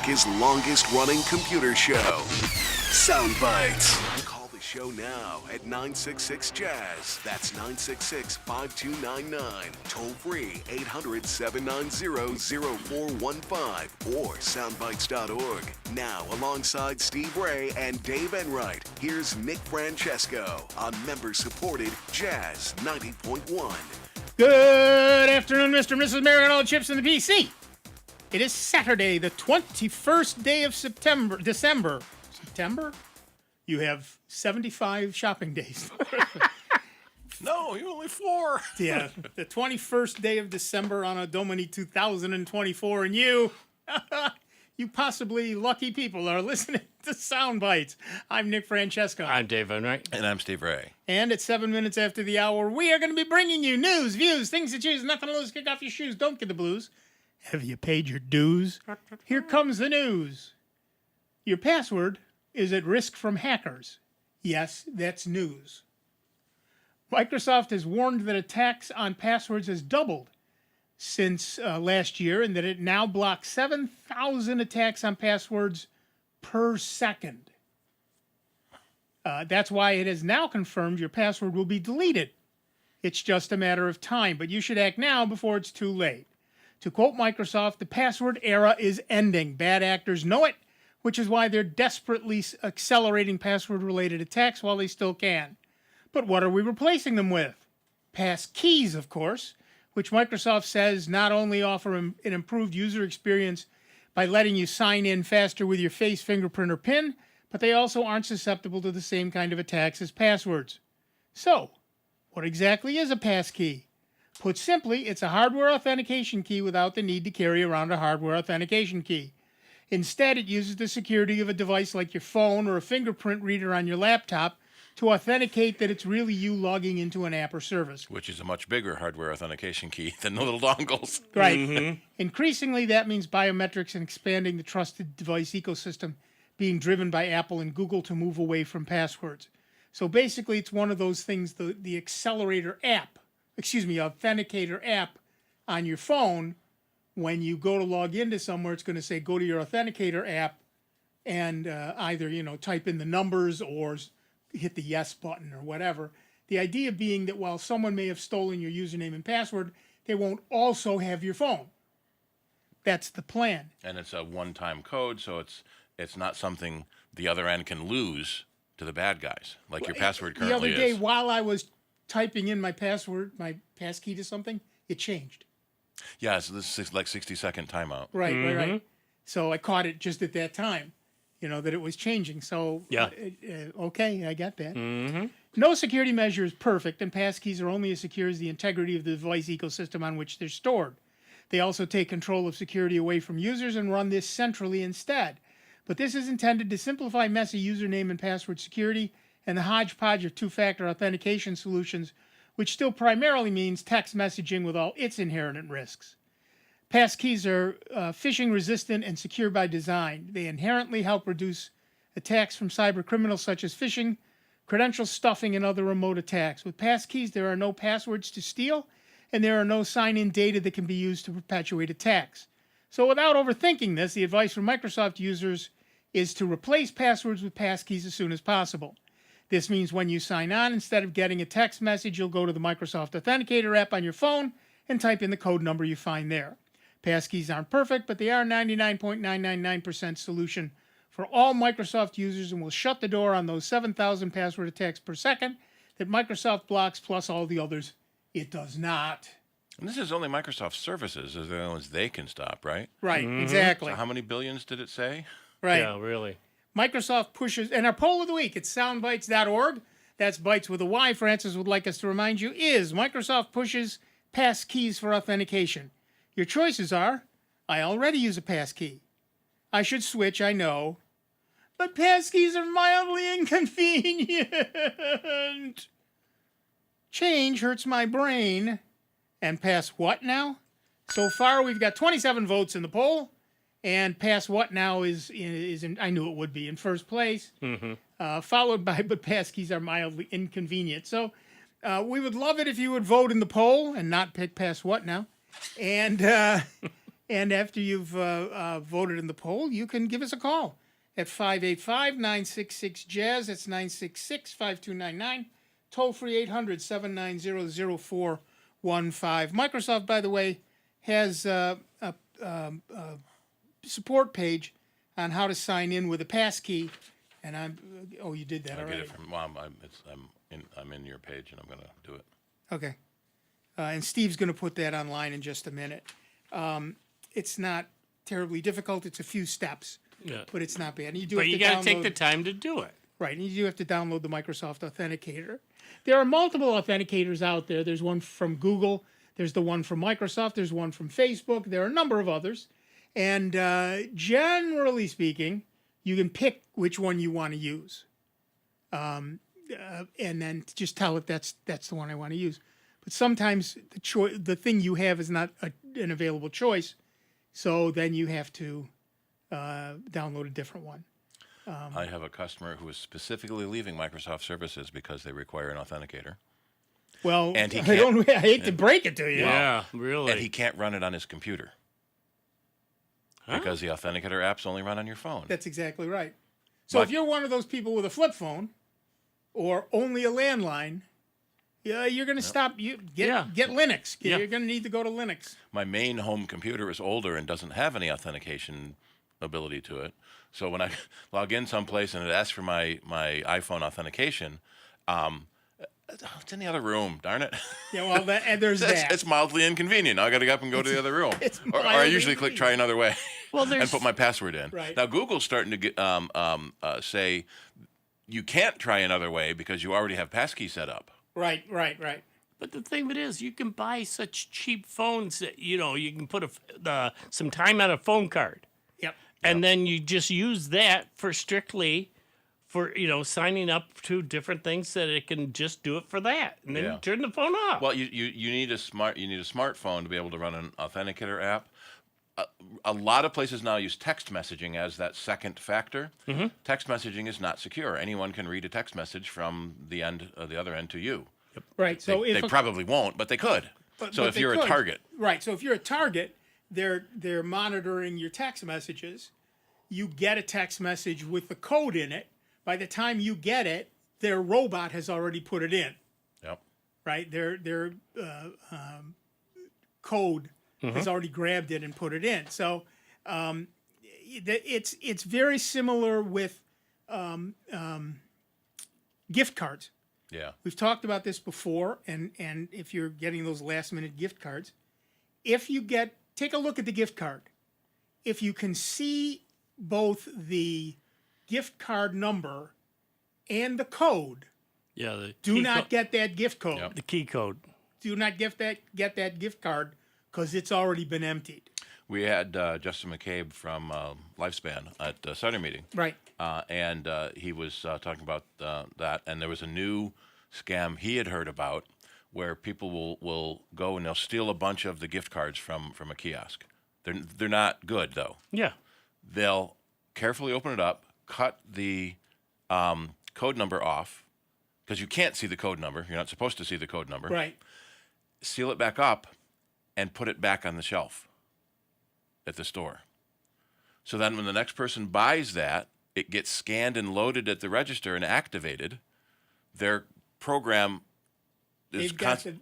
America's longest-running computer show, Soundbites. Call the show now at 966-JAZZ. That's 966-5299. Toll-free 800-790-0415 or soundbites.org. Now, alongside Steve Ray and Dave Enright, here's Nick Francesco on member-supported Jazz 90.1. Good afternoon, Mr. and Mrs. American, all the chips in the PC. It is Saturday, the 21st day of December. September? You have 75 shopping days. No, you only 4. Yeah, the 21st day of December on a Domini 2024, and you possibly lucky people are listening to Soundbites. I'm Nick Francesco. I'm Dave Enright. And I'm Steve Ray. And at 7 minutes after the hour, we are going to be bringing you news, views, things to choose, nothing to lose, kick off your shoes, don't get the blues. Have you paid your dues? Here comes the news. Your password is at risk from hackers. Yes, that's news. Microsoft has warned that attacks on passwords has doubled since last year, and that it now blocks 7,000 attacks on passwords per second. That's why it has now confirmed your password will be deleted. It's just a matter of time, but you should act now before it's too late. To quote Microsoft, the password era is ending. Bad actors know it, which is why they're desperately accelerating password-related attacks while they still can. But what are we replacing them with? Pass keys, of course, which Microsoft says not only offer an improved user experience by letting you sign in faster with your face, fingerprint, or PIN, but they also aren't susceptible to the same kind of attacks as passwords. So, what exactly is a passkey? Put simply, it's a hardware authentication key without the need to carry around a hardware authentication key. Instead, it uses the security of a device like your phone or a fingerprint reader on your laptop to authenticate that it's really you logging into an app or service. Which is a much bigger hardware authentication key than the little dongles. Right. Mm-hmm. Increasingly, that means biometrics and expanding the trusted device ecosystem being driven by Apple and Google to move away from passwords. So basically, it's one of those things, the accelerator app, authenticator app on your phone. When you go to log into somewhere, it's going to say, go to your authenticator app and either, type in the numbers or hit the yes button or whatever. The idea being that while someone may have stolen your username and password, they won't also have your phone. That's the plan. And it's a one-time code, so it's not something the other end can lose to the bad guys, like your password currently is. The other day, while I was typing in my password, my passkey to something, it changed. Yeah, so this is like 60-second timeout. Right. So I caught it just at that time, that it was changing. So, yeah. Okay, I got that. Mm-hmm. No security measure is perfect, and passkeys are only as secure as the integrity of the device ecosystem on which they're stored. They also take control of security away from users and run this centrally instead. But this is intended to simplify messy username and password security and the hodgepodge of two-factor authentication solutions, which still primarily means text messaging with all its inherent risks. Passkeys are phishing-resistant and secure by design. They inherently help reduce attacks from cyber criminals such as phishing, credential stuffing, and other remote attacks. With passkeys, there are no passwords to steal, and there are no sign-in data that can be used to perpetuate attacks. So without overthinking this, the advice for Microsoft users is to replace passwords with passkeys as soon as possible. This means when you sign on, instead of getting a text message, you'll go to the Microsoft Authenticator app on your phone and type in the code number you find there. Passkeys aren't perfect, but they are a 99.999% solution for all Microsoft users and will shut the door on those 7,000 password attacks per second that Microsoft blocks, plus all the others it does not. And this is only Microsoft services, as the ones they can stop, right? Right, exactly. So how many billions did it say? Right. Yeah, really. Microsoft pushes, and our poll of the week, it's soundbites.org. That's Bytes with a Y. Francis would like us to remind you, is Microsoft pushes passkeys for authentication. Your choices are, I already use a passkey. I should switch, I know. But passkeys are mildly inconvenient. Change hurts my brain. And pass what now? So far, we've got 27 votes in the poll. And pass what now is in, I knew it would be in first place, followed by, but passkeys are mildly inconvenient. So we would love it if you would vote in the poll and not pick pass what now. And And after you've voted in the poll, you can give us a call at 585-966-JAZZ. That's 966-5299. Toll free 800-790-0415. Microsoft, by the way, has a support page on how to sign in with a passkey. And you did that I already. get it from Mom. I'm in your page, and I'm going to do it. Okay. And Steve's going to put that online in just a minute. It's not terribly difficult. It's a few steps, but it's not bad. And you got to take the time to do it. Right, and you do have to download the Microsoft Authenticator. There are multiple authenticators out there. There's one from Google. There's the one from Microsoft. There's one from Facebook. There are a number of others. And generally speaking, you can pick which one you want to use. And then just tell it that's the one I want to use. But sometimes the thing you have is not an available choice. So then you have to download a different one. I have a customer who is specifically leaving Microsoft services because they require an authenticator. Well, and he I hate to break it to you. Yeah, really. And he can't run it on his computer. Because the authenticator apps only run on your phone. That's exactly right. So if you're one of those people with a flip phone or only a landline, you're going to stop. Get Linux. You're going to need to go to Linux. My main home computer is older and doesn't have any authentication ability to it. So when I log in someplace and it asks for my iPhone authentication, it's in the other room. Darn it! Yeah, well, there's that. It's mildly inconvenient. Now I got to get up and go to the other room, or I usually click try another way, and put my password in. Right. Now Google's starting to get, say you can't try another way because you already have passkey set up. Right. But the thing of it is, you can buy such cheap phones that you can put some time on a phone card. Yep. And then you just use that for strictly for signing up to different things that it can just do it for that, and then you turn the phone off. Well, you need a smartphone to be able to run an authenticator app. A lot of places now use text messaging as that second factor. Mm-hmm. Text messaging is not secure. Anyone can read a text message from the other end to you. Yep. Right. So they probably won't, but they could. But if you're a target, right? So if you're a target, they're monitoring your text messages. You get a text message with the code in it. By the time you get it, their robot has already put it in. Yep. Right. Their code has already grabbed it and put it in. So it's very similar with gift cards. Yeah. We've talked about this before, and if you're getting those last-minute gift cards, take a look at the gift card. If you can see both the gift card number and the code, do not get that gift code. Yep. The key code. Do not get that gift card because it's already been emptied. We had Justin McCabe from Lifespan at the Sutter meeting. Right. And he was talking about that, and there was a new scam he had heard about where people will go and they'll steal a bunch of the gift cards from a kiosk. They're not good, though. Yeah. They'll carefully open it up, cut the code number off, because you can't see the code number. You're not supposed to see the code number. Right. Seal it back up and put it back on the shelf at the store. So then when the next person buys that, it gets scanned and loaded at the register and activated. Their program is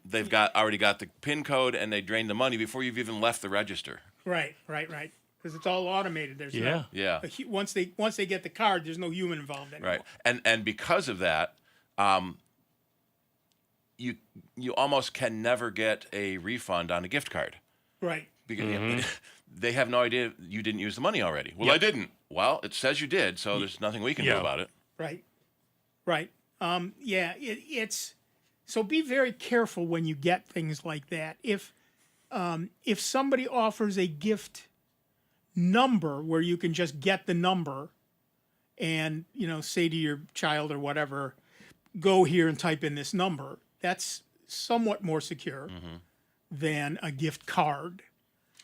they've already got the PIN code, and they drain the money before you've even left the register. Right. Because it's all automated. There's once they get the card, there's no human involved anymore. Right. And because of that, you almost can never get a refund on a gift card. Right. Because they have no idea you didn't use the money already. Well, I didn't. Well, it says you did, so there's nothing we can do about it. Right. It's so be very careful when you get things like that. If somebody offers a gift number where you can just get the number and say to your child or whatever, go here and type in this number, that's somewhat more secure than a gift card.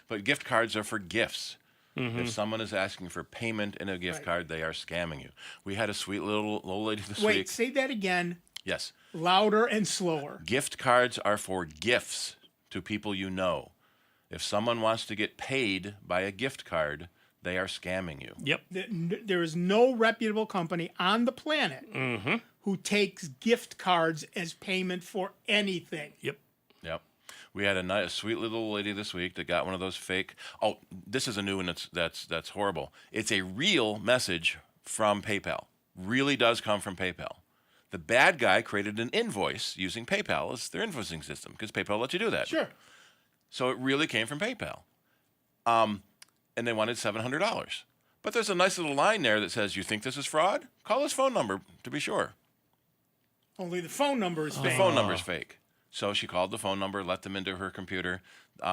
But gift cards are for gifts. If someone is asking for payment in a gift card, they are scamming you. We had a sweet little old lady this week. Wait, say that again. Yes. Louder and slower. Gift cards are for gifts to people you know. If someone wants to get paid by a gift card, they are scamming you. Yep. There is no reputable company on the planet who takes gift cards as payment for anything. Yep. Yep. We had a nice, sweet little lady this week that got one of those fake. Oh, this is a new one that's horrible. It's a real message from PayPal. Really does come from PayPal. The bad guy created an invoice using PayPal as their invoicing system because PayPal lets you do that. Sure. So it really came from PayPal. And they wanted $700. But there's a nice little line there that says, you think this is fraud? Call this phone number to be sure. Only the phone number is The fake. phone number is fake. So she called the phone number, let them into her computer. They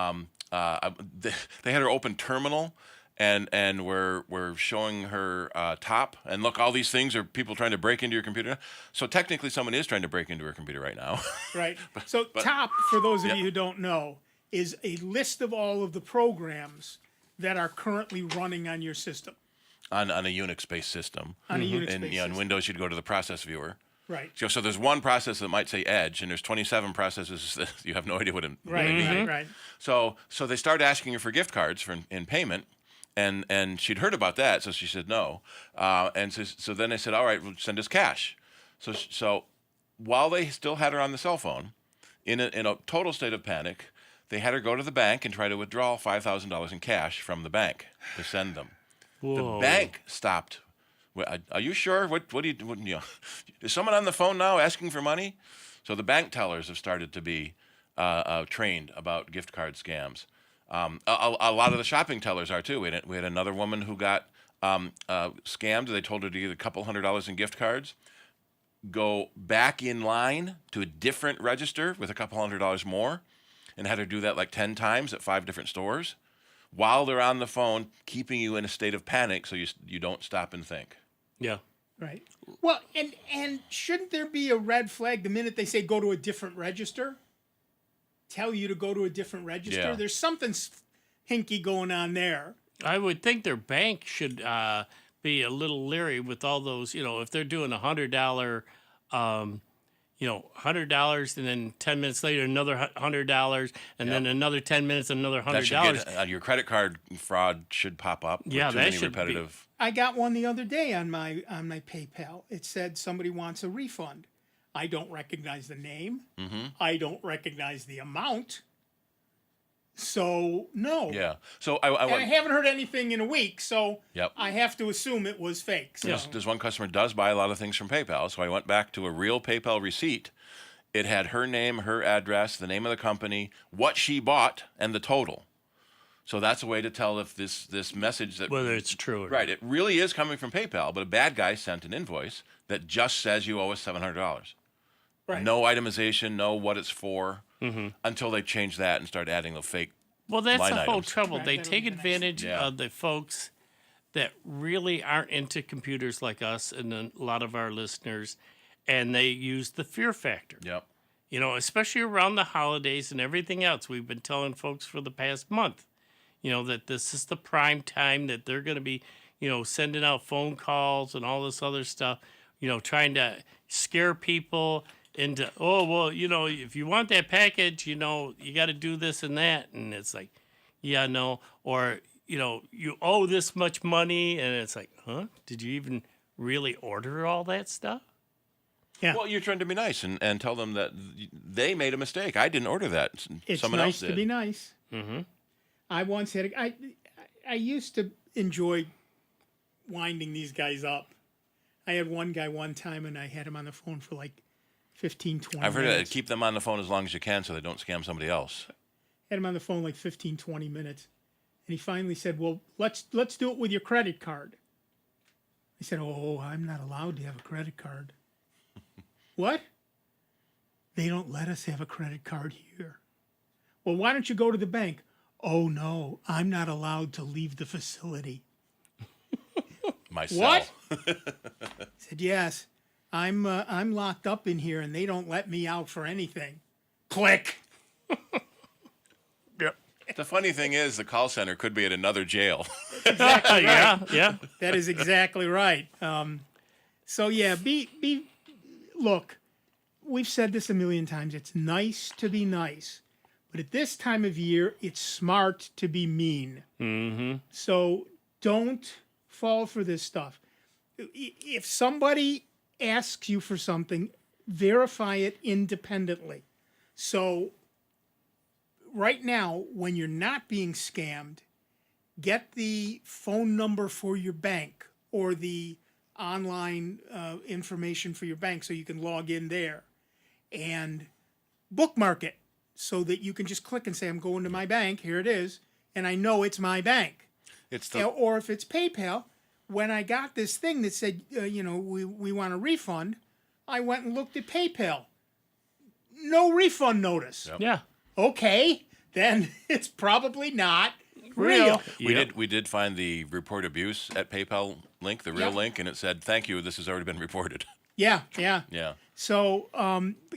had her open terminal, and we're showing her top. And look, all these things are people trying to break into your computer. So technically, someone is trying to break into her computer right now. Right. So top, for those of you who don't know, is a list of all of the programs that are currently running on your system. on a Unix-based system. On a Unix-based And in system. Windows, you'd go to the process viewer. Right. So there's one process that might say Edge, and there's 27 processes that you have no idea what it means. Right. So they started asking her for gift cards in payment, and she'd heard about that, so she said no. And so then they said, all right, well, send us cash. So while they still had her on the cell phone, in a total state of panic, they had her go to the bank and try to withdraw $5,000 in cash from the bank to send them. Whoa. The bank stopped. Are you sure? What do you is someone on the phone now asking for money? So the bank tellers have started to be trained about gift card scams. A lot of the shopping tellers are too. We had another woman who got scammed. They told her to get a couple $100 in gift cards, go back in line to a different register with a couple $100 more, and had her do that like 10 times at 5 different stores while they're on the phone, keeping you in a state of panic so you don't stop and think. Yeah. Right. Well, and shouldn't there be a red flag the minute they say go to a different register? Tell you to go to a different register? Yeah. There's something hinky going on there. I would think their bank should be a little leery with all those, if they're doing $100, $100 and then 10 minutes later, another $100 and then another 10 minutes, another That should $100. get, your credit card fraud should pop up. With Yeah, too that many should be. repetitive. I got one the other day on my PayPal. It said somebody wants a refund. I don't recognize the name. Mm-hmm. I don't recognize the amount. So no. Yeah. So I And I went. haven't heard anything in a week, so Yep. I have to assume it was fake. So. There's one customer does buy a lot of things from PayPal, so I went back to a real PayPal receipt. It had her name, her address, the name of the company, what she bought, and the total. So that's a way to tell if this message that Whether it's true or right, it really is coming from PayPal, but a bad guy sent an invoice that just says you owe us $700. Right. No itemization, no what it's for, until they change that and start adding the fake. Well, that's line the whole items. trouble. Right, They that'll take be the next advantage thing. Yeah. of the folks that really aren't into computers like us and a lot of our listeners, and they use the fear factor. Yep. Especially around the holidays and everything else. We've been telling folks for the past month, that this is the prime time that they're going to be, sending out phone calls and all this other stuff, trying to scare people into, oh, well, if you want that package, you got to do this and that. And it's like, yeah, no. Or, you owe this much money. And it's like, huh? Did you even really order all that stuff? Yeah. Well, you're trying to be nice and tell them that they made a mistake. I didn't order that. It's Someone nice else did. to be nice. Mm-hmm. I once had I used to enjoy winding these guys up. I had one guy one time, and I had him on the phone for like 15, 20 I've heard minutes. that. Keep them on the phone as long as you can so they don't scam somebody else. Had him on the phone like 15, 20 minutes. And he finally said, well, let's do it with your credit card. I said, oh, I'm not allowed to have a credit card. What? They don't let us have a credit card here. Well, why don't you go to the bank? Oh, no, I'm not allowed to leave the facility. Myself. What? I said, yes, I'm locked up in here and they don't let me out for anything. Click. Yep. The funny thing is, the call center could be at another jail. Exactly right. Yeah. That is exactly right. So yeah, look, we've said this a million times. It's nice to be nice, But at this time of year, it's smart to be mean. Mm-hmm. So don't fall for this stuff. If somebody asks you for something, verify it independently. So right now, when you're not being scammed, get the phone number for your bank or the online information for your bank so you can log in there and bookmark it so that you can just click and say, I'm going to my bank, here it is, and I know it's my bank. Or if it's PayPal, when I got this thing that said, we want a refund, I went and looked at PayPal. No refund notice. Yep. Yeah. Okay, then it's probably not real. We did find the report abuse at PayPal link, the real link, and it said, "Thank you, this has already been reported." Yeah. Yeah. So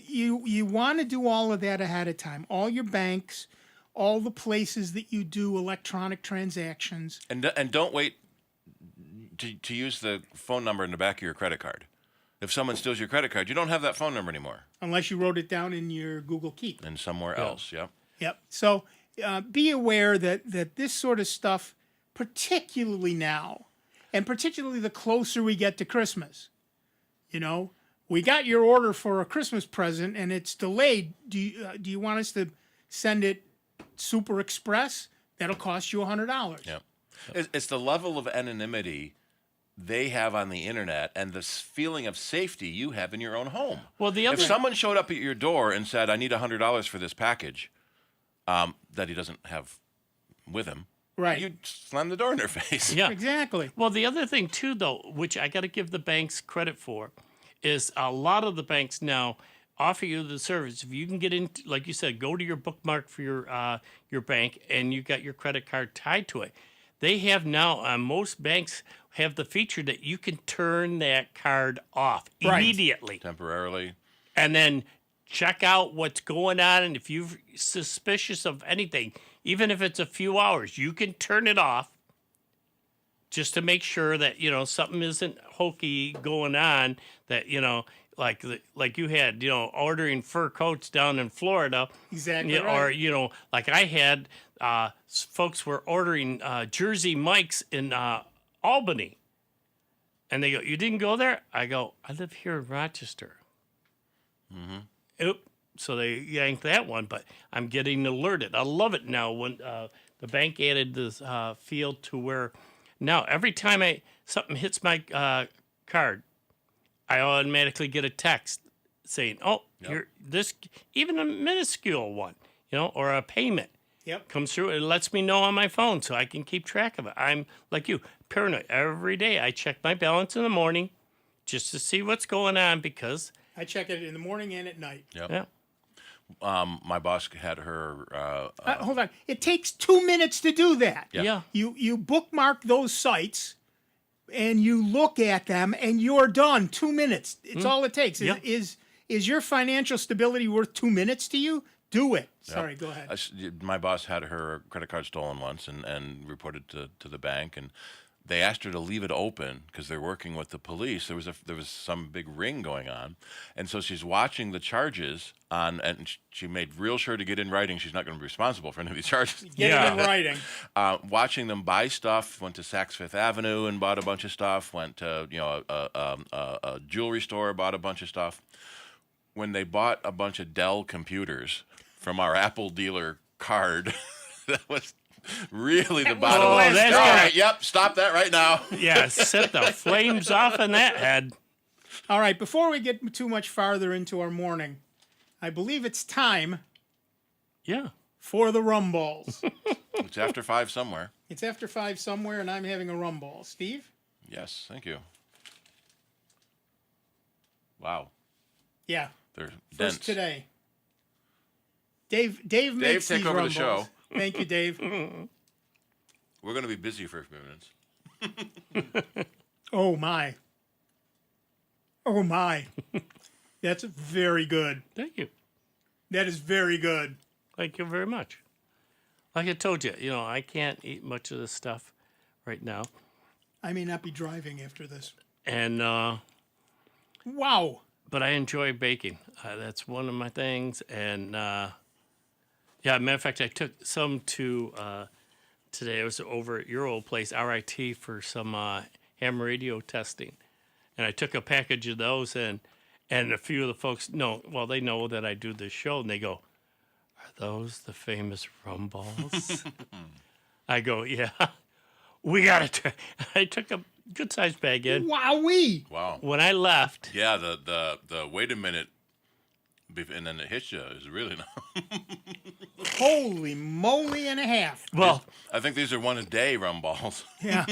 you want to do all of that ahead of time. All your banks, all the places that you do electronic transactions. And don't wait to use the phone number in the back of your credit card. If someone steals your credit card, you don't have that phone number anymore. Unless you wrote it down in your Google Keep. And somewhere else, yep. Yep. So be aware that this sort of stuff, particularly now, and particularly the closer we get to Christmas, we got your order for a Christmas present and it's delayed. Do you want us to send it Super Express? That'll cost you $100. Yep. It's the level of anonymity they have on the internet and this feeling of safety you have in your own home. Well, if someone showed up at your door and said, I need $100 for this package that he doesn't have with him, right, you'd slam the door in their face. Yeah, exactly. Well, the other thing too, though, which I got to give the banks credit for, is a lot of the banks now offer you the service. If you can get in, like you said, go to your bookmark for your bank and you got your credit card tied to it. They have now, most banks have the feature that you can turn that card off immediately. Temporarily. And then check out what's going on. And if you're suspicious of anything, even if it's a few hours, you can turn it off just to make sure that, something isn't hokey going on that, like you had, ordering fur coats down in Florida. Exactly right. Or, like I had, folks were ordering Jersey Mikes in Albany. And they go, you didn't go there? I go, I live here in Rochester. Mm-hmm. Oop. So they yanked that one, but I'm getting alerted. I love it now when the bank added this field to where now every time something hits my card, I automatically get a text saying, here, this, even a minuscule one, or a payment. Yep. Comes through. It lets me know on my phone so I can keep track of it. I'm like you, paranoid. Every day I check my balance in the morning just to see what's going on because I check it in the morning and at night. Yep. Yeah. My boss had her. Hold on. It takes 2 minutes to do that. Yeah. You bookmark those sites and you look at them and you're done. 2 minutes. It's all it takes. Yeah. Is your financial stability worth 2 minutes to you? Do it. Sorry, go ahead. My boss had her credit card stolen once and reported to the bank, and they asked her to leave it open because they're working with the police. There was some big ring going on, and so she's watching the charges on, and she made real sure to get in writing she's not going to be responsible for any of these charges. Get it in writing. Watching them buy stuff. Went to Saks Fifth Avenue and bought a bunch of stuff. Went to a jewelry store, bought a bunch of stuff. When they bought a bunch of Dell computers from our Apple dealer card, that was really the bottom line. That's All right. right, yep, stop that right now. Yeah, set the flames off in that head. All right, before we get too much farther into our morning, I believe it's time Yeah. for the rum balls. It's after 5 somewhere. It's after 5 somewhere, and I'm having a rum ball. Steve? Yes, thank you. Wow, Yeah. they're First dense. today. Dave makes take these over rum the show. balls. Thank you, Dave. We're going to be busy for a few minutes. Oh, my. Oh, my. That's very good. Thank you. That is very good. Thank you very much. Like I told you, I can't eat much of this stuff right now. I may not be driving after this. And, Wow. but I enjoy baking. That's one of my things. And, Yeah, matter of fact, I took some to today. I was over at your old place, RIT, for some ham radio testing. And I took a package of those, and a few of the folks they know that I do this show, and they go, "Are those the famous rum balls?" I go, "Yeah, we got to try." I took a good-sized bag in. Wowee! Wow. When I left, Yeah, the wait a minute, and then it hits you is really not. Holy moly and a half. well, I think these are one a day rum balls. Yeah.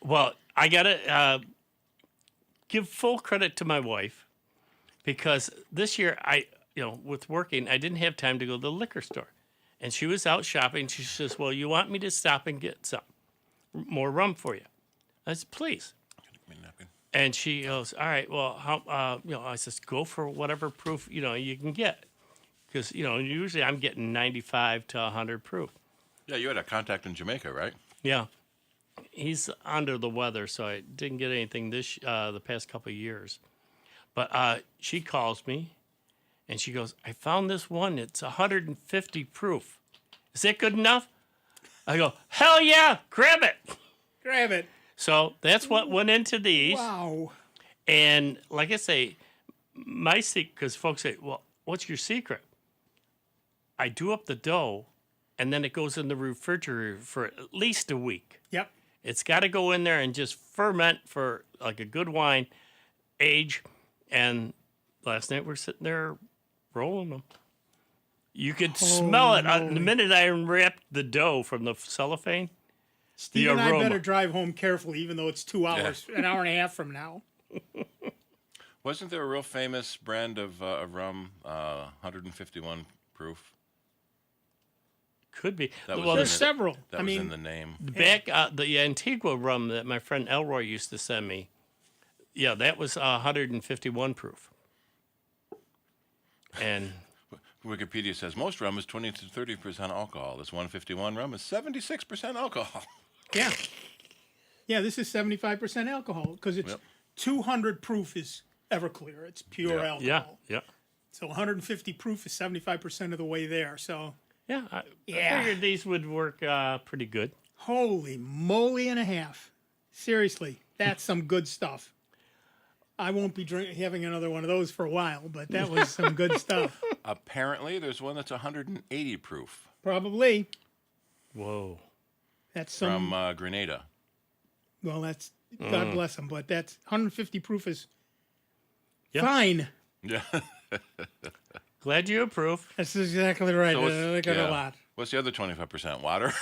Well, I got to give full credit to my wife because this year with working, I didn't have time to go to the liquor store. And she was out shopping. She says, "Well, you want me to stop and get some more rum for you?" I said, "Please." And she goes, "All right, well, how, I says, "Go for whatever proof, you can get." Because, usually I'm getting 95 to 100 proof. Yeah, you had a contact in Jamaica, right? Yeah. He's under the weather, so I didn't get anything the past couple of years. But she calls me, and she goes, "I found this one. It's 150 proof. Is that good enough?" I go, "Hell yeah, grab it." Grab it. So that's what went into these. Wow. And like I say, my secret, because folks say, "Well, what's your secret?" I do up the dough, and then it goes in the refrigerator for at least a week. Yep. It's got to go in there and just ferment for like a good wine, age. And last night we're sitting there rolling them. You could smell it the minute I unwrapped the dough from the cellophane. Steve the and I aroma. better drive home carefully, even though it's 2 hours, an hour and a half from now. Wasn't there a real famous brand of rum, 151 proof? Could be. That was Well, in There's the- several. That I was mean, in the name. the Antigua rum that my friend Elroy used to send me, yeah, that was 151 proof. And Wikipedia says most rum is 20 to 30% alcohol. This 151 rum is 76% alcohol. yeah. Yeah, this is 75% alcohol because it's 200 proof is Everclear. It's pure alcohol. yeah. So 150 proof is 75% of the way there. So Yeah, I Yeah. figured these would work pretty good. holy moly and a half. Seriously, that's some good stuff. I won't be having another one of those for a while, but that was some good stuff. Apparently, there's one that's 180 proof Probably. Whoa. That's some. from Grenada. Well, that's God bless them, but that's 150 proof is Yeah. fine. Yeah. Glad you approve. That's exactly right. So I like it a lot. What's the other 25%? Water?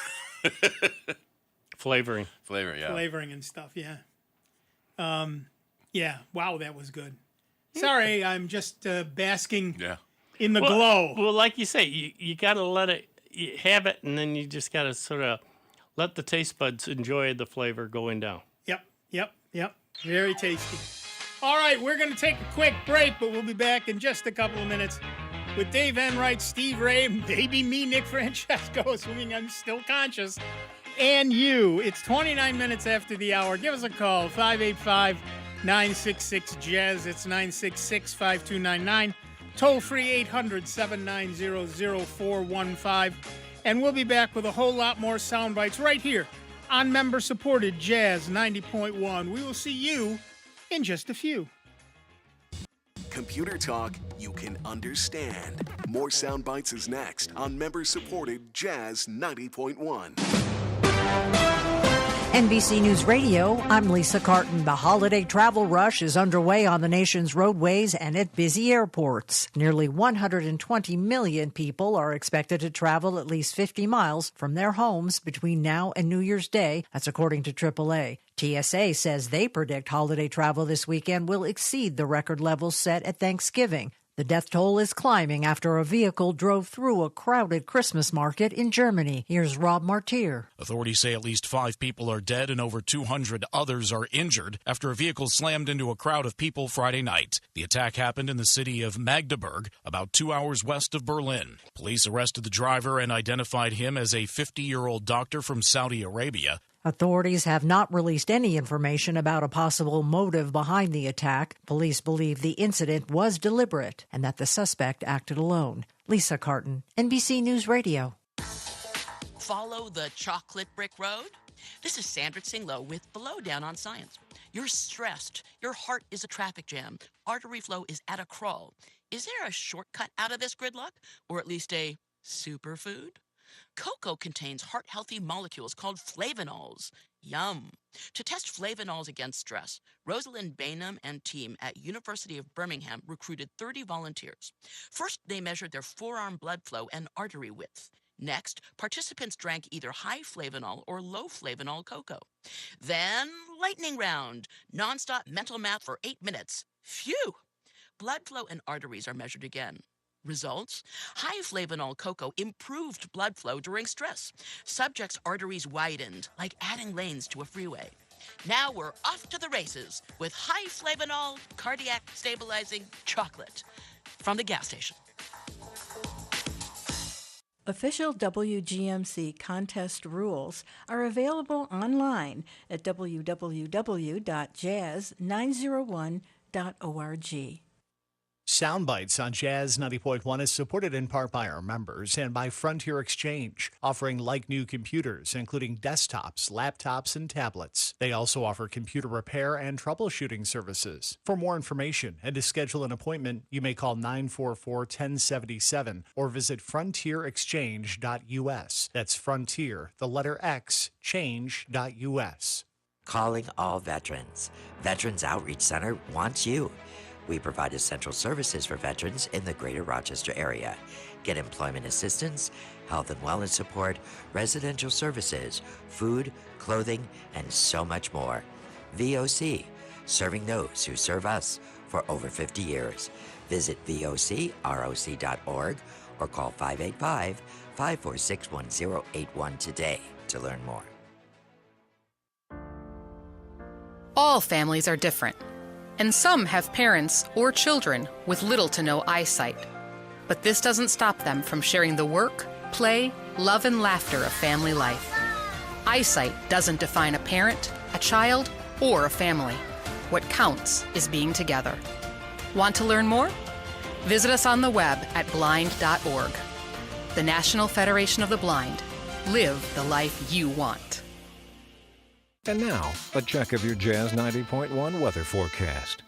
Flavoring. Flavor, yeah. Flavoring and stuff. Yeah. Yeah. Wow, that was good. Sorry, I'm just basking Yeah. in the glow. Well, like you say, you got to let it have it, and then you just got to sort of let the taste buds enjoy the flavor going down. Yep. Very tasty. All right, we're going to take a quick break, but we'll be back in just a couple of minutes with Dave Enright, Steve Ray, maybe me, Nick Francesco, assuming I'm still conscious, and you. It's 29 minutes after the hour. Give us a call, 585-966-JAZZ. It's 966-5299. Toll free 800-790-0415. And we'll be back with a whole lot more sound bites right here on member-supported Jazz 90.1. We will see you in just a few. Computer talk you can understand. More sound bites is next on member-supported Jazz 90.1. NBC News Radio, I'm Lisa Carton. The holiday travel rush is underway on the nation's roadways and at busy airports. Nearly 120 million people are expected to travel at least 50 miles from their homes between now and New Year's Day. That's according to AAA. TSA says they predict holiday travel this weekend will exceed the record levels set at Thanksgiving. The death toll is climbing after a vehicle drove through a crowded Christmas market in Germany. Here's Rob Martier. Authorities say at least 5 people are dead and over 200 others are injured after a vehicle slammed into a crowd of people Friday night. The attack happened in the city of Magdeburg, about 2 hours west of Berlin. Police arrested the driver and identified him as a 50-year-old doctor from Saudi Arabia. Authorities have not released any information about a possible motive behind the attack. Police believe the incident was deliberate and that the suspect acted alone. Lisa Carton, NBC News Radio. Follow the chocolate brick road? This is Sandra Singlo with Below Down on Science. You're stressed. Your heart is a traffic jam. Artery flow is at a crawl. Is there a shortcut out of this gridlock? Or at least a superfood? Cocoa contains heart-healthy molecules called flavonols. Yum. To test flavonols against stress, Rosalind Bainham and team at University of Birmingham recruited 30 volunteers. First, they measured their forearm blood flow and artery width. Next, participants drank either high flavonol or low flavonol cocoa. Then, lightning round, nonstop mental math for 8 minutes. Phew! Blood flow and arteries are measured again. Results? High flavonol cocoa improved blood flow during stress. Subjects' arteries widened, like adding lanes to a freeway. Now we're off to the races with high flavonol cardiac stabilizing chocolate from the gas station. Official WGMC contest rules are available online at www.jazz901.org. Sound Bytes on Jazz 90.1 is supported in part by our members and by Frontier Exchange, offering like-new computers, including desktops, laptops, and tablets. They also offer computer repair and troubleshooting services. For more information and to schedule an appointment, you may call 944-1077 or visit frontierexchange.us. That's Frontier, the letter X, change.us. Calling all veterans. Veterans Outreach Center wants you. We provide essential services for veterans in the greater Rochester area. Get employment assistance, health and wellness support, residential services, food, clothing, and so much more. VOC, serving those who serve us for over 50 years. Visit vocroc.org or call 585-546-1081 today to learn more. All families are different, and some have parents or children with little to no eyesight. But this doesn't stop them from sharing the work, play, love, and laughter of family life. Eyesight doesn't define a parent, a child, or a family. What counts is being together. Want to learn more? Visit us on the web at blind.org. The National Federation of the Blind. Live the life you want. And now, a check of your Jazz 90.1 weather forecast.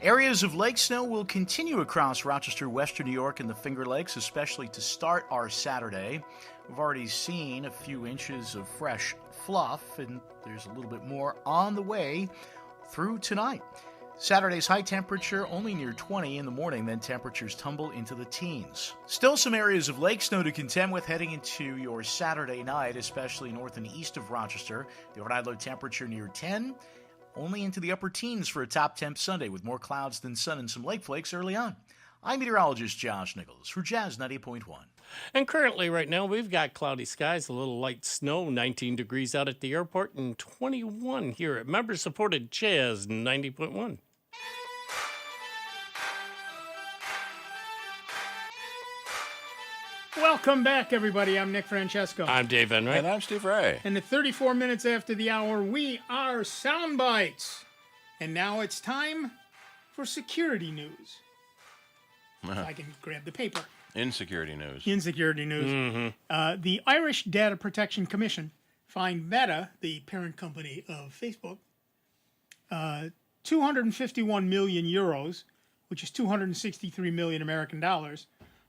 Areas of lake snow will continue across Rochester, Western New York, and the Finger Lakes, especially to start our Saturday. We've already seen a few inches of fresh fluff, and there's a little bit more on the way through tonight. Saturday's high temperature only near 20 in the morning, then temperatures tumble into the teens. Still some areas of lake snow to contend with heading into your Saturday night, especially north and east of Rochester. The overnight low temperature near 10, only into the upper teens for a top temp Sunday with more clouds than sun and some lake flakes early on. I'm meteorologist Josh Nichols for Jazz 90.1. And currently right now we've got cloudy skies, a little light snow, 19 degrees out at the airport and 21 here at member-supported Jazz 90.1. Welcome back, everybody. I'm Nick Francesco. I'm Dave Enright. And I'm Steve Ray. And at 34 minutes after the hour, we are Sound Bytes. And now it's time for security news. I can grab the paper. Insecurity news. Insecurity news. Mm-hmm. The Irish Data Protection Commission fined Meta, the parent company of Facebook, 251 million euros, which is 263 million American dollars,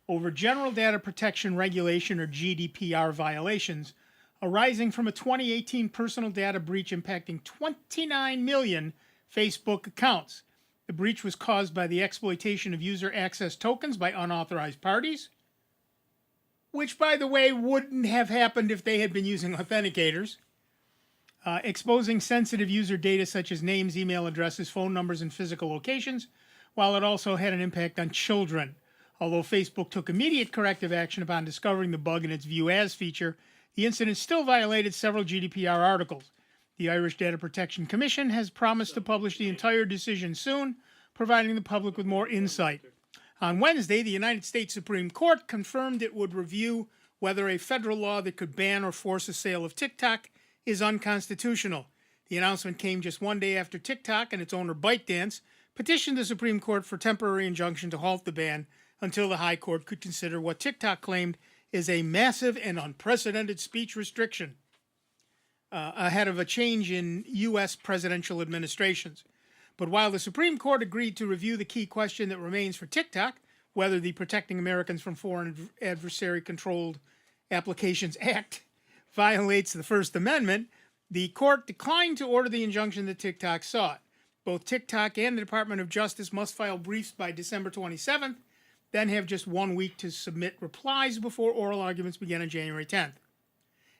over general data protection regulation or GDPR violations arising from a 2018 personal data breach impacting 29 million Facebook accounts. The breach was caused by the exploitation of user access tokens by unauthorized parties, which, by the way, wouldn't have happened if they had been using authenticators, exposing sensitive user data such as names, email addresses, phone numbers, and physical locations, while it also had an impact on children. Although Facebook took immediate corrective action upon discovering the bug in its View As feature, the incident still violated several GDPR articles. The Irish Data Protection Commission has promised to publish the entire decision soon, providing the public with more insight. On Wednesday, the United States Supreme Court confirmed it would review whether a federal law that could ban or force a sale of TikTok is unconstitutional. The announcement came just one day after TikTok and its owner ByteDance petitioned the Supreme Court for temporary injunction to halt the ban until the High Court could consider what TikTok claimed is a massive and unprecedented speech restriction ahead of a change in U.S. presidential administrations. But while the Supreme Court agreed to review the key question that remains for TikTok, whether the Protecting Americans from Foreign Adversary-Controlled Applications Act violates the First Amendment, the court declined to order the injunction that TikTok sought. Both TikTok and the Department of Justice must file briefs by December 27th, then have just 1 week to submit replies before oral arguments begin on January 10th.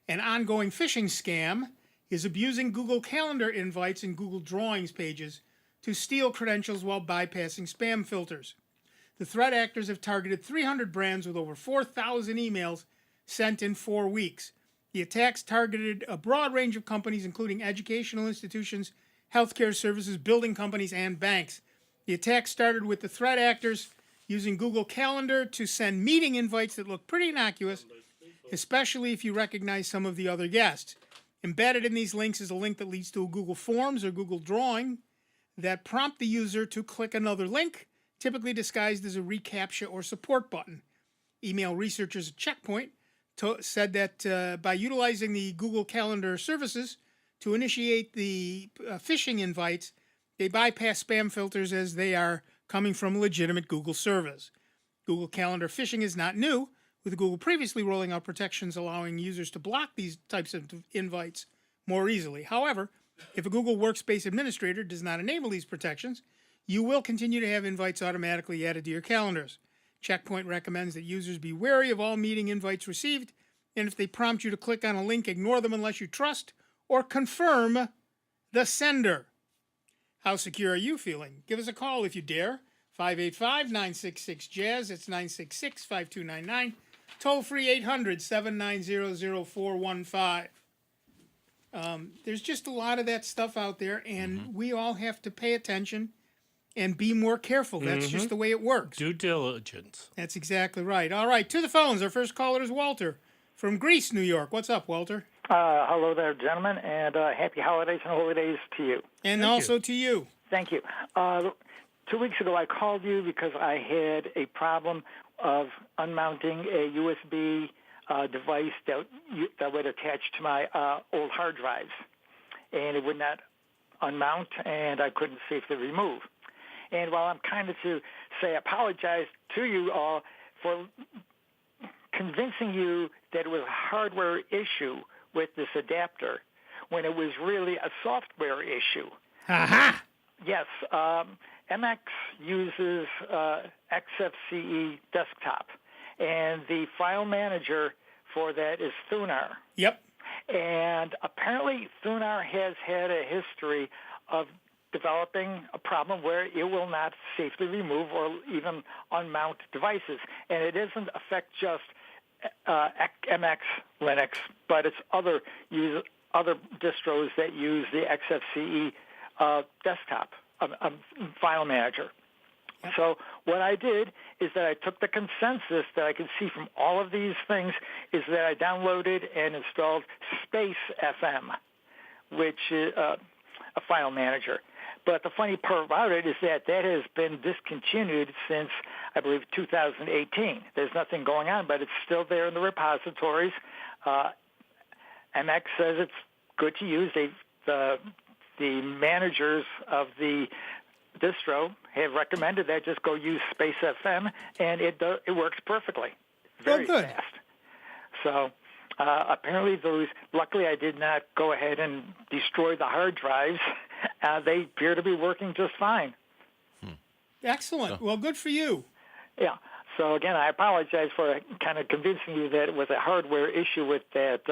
An ongoing phishing scam is abusing Google Calendar invites and Google Drawings pages to steal credentials while bypassing spam filters. The threat actors have targeted 300 brands with over 4,000 emails sent in 4 weeks. The attacks targeted a broad range of companies, including educational institutions, healthcare services, building companies, and banks. The attack started with the threat actors using Google Calendar to send meeting invites that look pretty innocuous, especially if you recognize some of the other guests. Embedded in these links is a link that leads to a Google Forms or Google Drawing that prompt the user to click another link, typically disguised as a reCAPTCHA or support button. Email researchers at Checkpoint said that by utilizing the Google Calendar services to initiate the phishing invites, they bypass spam filters as they are coming from legitimate Google service. Google Calendar phishing is not new, with Google previously rolling out protections allowing users to block these types of invites more easily. However, if a Google Workspace administrator does not enable these protections, you will continue to have invites automatically added to your calendars. Checkpoint recommends that users be wary of all meeting invites received, and if they prompt you to click on a link, ignore them unless you trust or confirm the sender. How secure are you feeling? Give us a call if you dare. 585-966-JAZZ. It's 966-5299. Toll free 800-790-0415. There's just a lot of that stuff out there, and we all have to pay attention and be more careful. That's just the way it works. Due diligence. That's exactly right. All right, to the phones. Our first caller is Walter from Greece, New York. What's up, Walter? Hello there, gentlemen, and happy holidays and holy days to you. And also to you. Thank you. 2 weeks ago, I called you because I had a problem of unmounting a USB device that would attach to my old hard drives, and it would not unmount, and I couldn't safely remove. And while I'm kind of to say apologize to you all for convincing you that it was a hardware issue with this adapter, when it was really a software issue. Aha! Yes, MX uses XFCE desktop, and the file manager for that is Thunar. Yep. And apparently Thunar has had a history of developing a problem where it will not safely remove or even unmount devices. And it doesn't affect just MX Linux, but it's other distros that use the XFCE desktop file manager. Yep. So what I did is that I took the consensus that I could see from all of these things is that I downloaded and installed SpaceFM, which is a file manager. But the funny part about it is that has been discontinued since, I believe, 2018. There's nothing going on, but it's still there in the repositories. MX says it's good to use. The managers of the distro have recommended that just go use SpaceFM, and it works perfectly, very fast. So apparently luckily I did not go ahead and destroy the hard drives. They appear to be working just fine. Excellent. Well, good for you. Yeah. So again, I apologize for kind of convincing you that it was a hardware issue with that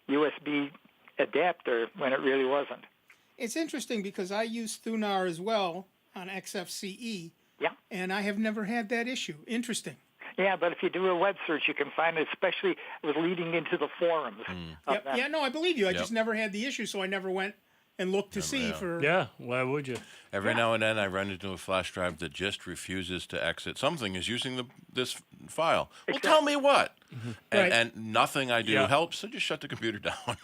USB adapter when it really wasn't. It's interesting because I use Thunar as well on XFCE. Yeah. And I have never had that issue. Interesting. Yeah, but if you do a web search, you can find it, especially with leading into the forums. Yeah, no, I believe you. I just never had the issue, so I never went and looked to see for... Yeah, why would you? Every now and then I run into a flash drive that just refuses to exit. Something is using this file. Well, tell me what. And nothing I do helps, so just shut the computer down.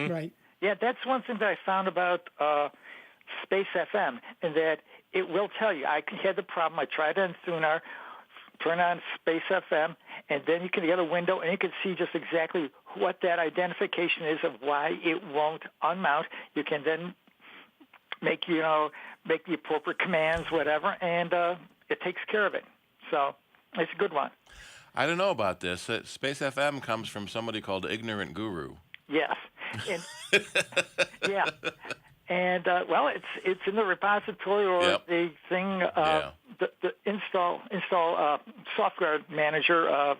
Right. Yeah, that's one thing that I found about SpaceFM, in that it will tell you. I had the problem. I tried it on Thunar, turn on SpaceFM, and then you can get a window, and you can see just exactly what that identification is of why it won't unmount. You can then make the appropriate commands, whatever, and it takes care of it. So it's a good one. I don't know about this. SpaceFM comes from somebody called Ignorant Guru. Yes. And, yeah. And well, it's in the repository or the thing. The install software manager of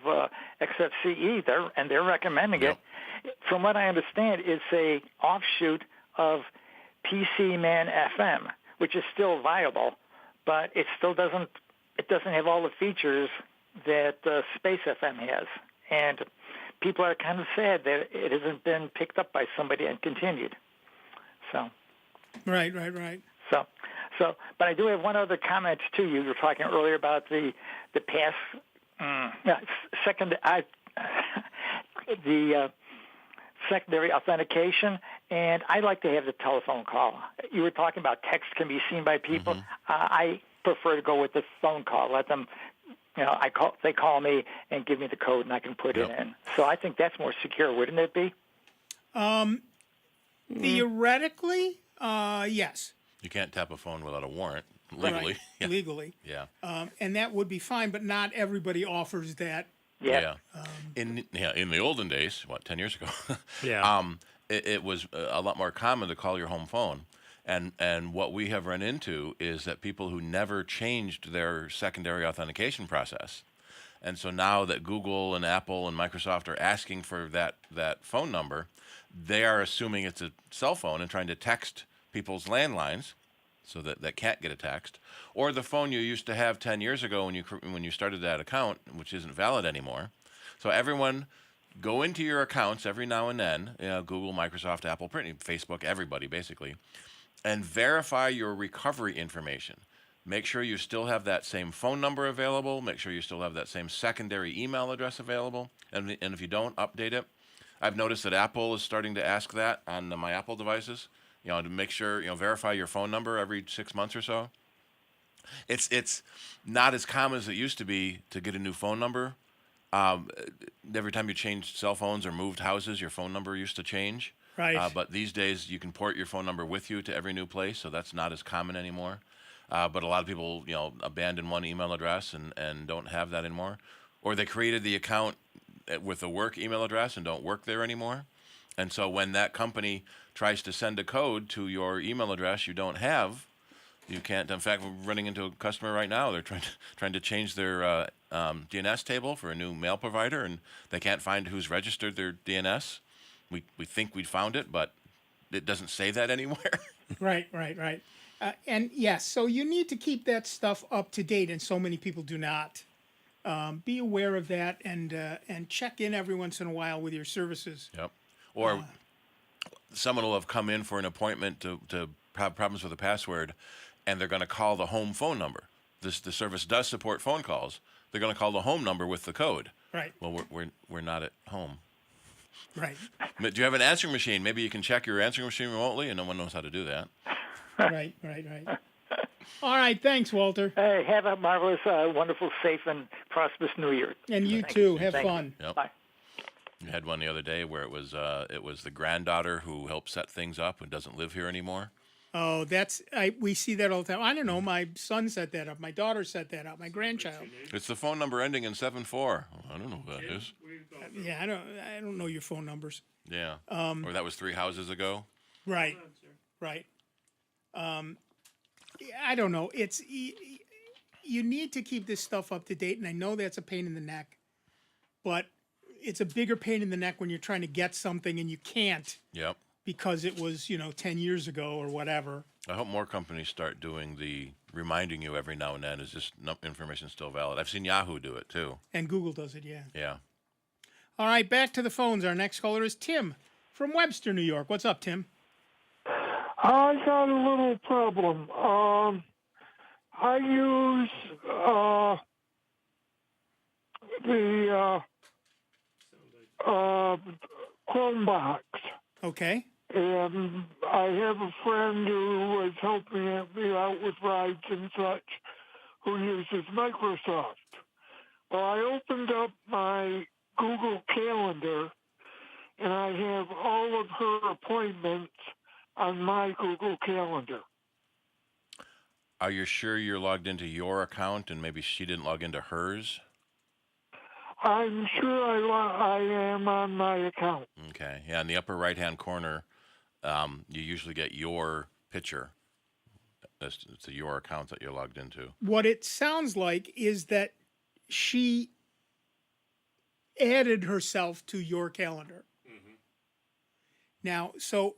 XFCE. They're recommending it. From what I understand, it's a offshoot of PC Man FM, which is still viable, but it still doesn't have all the features that SpaceFM has, and people are kind of sad that it hasn't been picked up by somebody and continued. So. Right. So, but I do have one other comment too. You were talking earlier about the secondary authentication, and I like to have the telephone call. You were talking about text can be seen by people. I prefer to go with the phone call. Let them, they call me and give me the code, and I can put it in. So I think that's more secure, wouldn't it be? Theoretically, yes. You can't tap a phone without a warrant, legally. Right. Legally. Yeah. And that would be fine, but not everybody offers that. Yeah. In the olden days, 10 years ago? It was a lot more common to call your home phone. And what we have run into is that people who never changed their secondary authentication process, and so now that Google and Apple and Microsoft are asking for that phone number, they are assuming it's a cell phone and trying to text people's landlines so that can't get a text, or the phone you used to have 10 years ago when you started that account, which isn't valid anymore. So everyone, go into your accounts every now and then, Google, Microsoft, Apple, Facebook, everybody basically, and verify your recovery information. Make sure you still have that same phone number available. Make sure you still have that same secondary email address available. And if you don't, update it. I've noticed that Apple is starting to ask that on my Apple devices, to make sure, verify your phone number every 6 months or so. It's not as common as it used to be to get a new phone number. Every time you changed cell phones or moved houses, your phone number used to change. Right. But these days, you can port your phone number with you to every new place, so that's not as common anymore. But a lot of people, abandon one email address and don't have that anymore. Or they created the account with a work email address and don't work there anymore. And so when that company tries to send a code to your email address you don't have, you can't. In fact, we're running into a customer right now. They're trying to change their DNS table for a new mail provider, and they can't find who's registered their DNS. We think we found it, but it doesn't say that anywhere. Right. And yes, so you need to keep that stuff up to date, and so many people do not. Be aware of that, and check in every once in a while with your services. Yep. Or someone will have come in for an appointment to have problems with the password, and they're going to call the home phone number. The service does support phone calls. They're going to call the home number with the code. Right. Well, we're not at home. Right. Do you have an answering machine? Maybe you can check your answering machine remotely, and no one knows how to do that. Right. All right, thanks, Walter. Hey, have a marvelous, wonderful, safe, and prosperous New Year. And you too. Have fun. Yep. Bye. We had one the other day where it was the granddaughter who helped set things up and doesn't live here anymore. Oh, we see that all the time. I don't know. My son set that up. My daughter set that up. My grandchild. It's the phone number ending in 74. I don't know who that is. Yeah, I don't know your phone numbers. Yeah. Or that was 3 houses ago. Right. I don't know. You need to keep this stuff up to date, and I know that's a pain in the neck, but it's a bigger pain in the neck when you're trying to get something and you can't. Yep. Because it was, 10 years ago or whatever. I hope more companies start doing the reminding you every now and then, is this information still valid? I've seen Yahoo do it too. And Google does it, yeah. Yeah. All right, back to the phones. Our next caller is Tim from Webster, New York. What's up, Tim? I got a little problem. I use the Chromebox. Okay. And I have a friend who was helping me out with rides and such who uses Microsoft. Well, I opened up my Google Calendar, and I have all of her appointments on my Google Calendar. Are you sure you're logged into your account and maybe she didn't log into hers? I'm sure I am on my account. Okay. Yeah, in the upper right-hand corner, you usually get your picture. It's your account that you're logged into. What it sounds like is that she added herself to your calendar. Mm-hmm. Now, so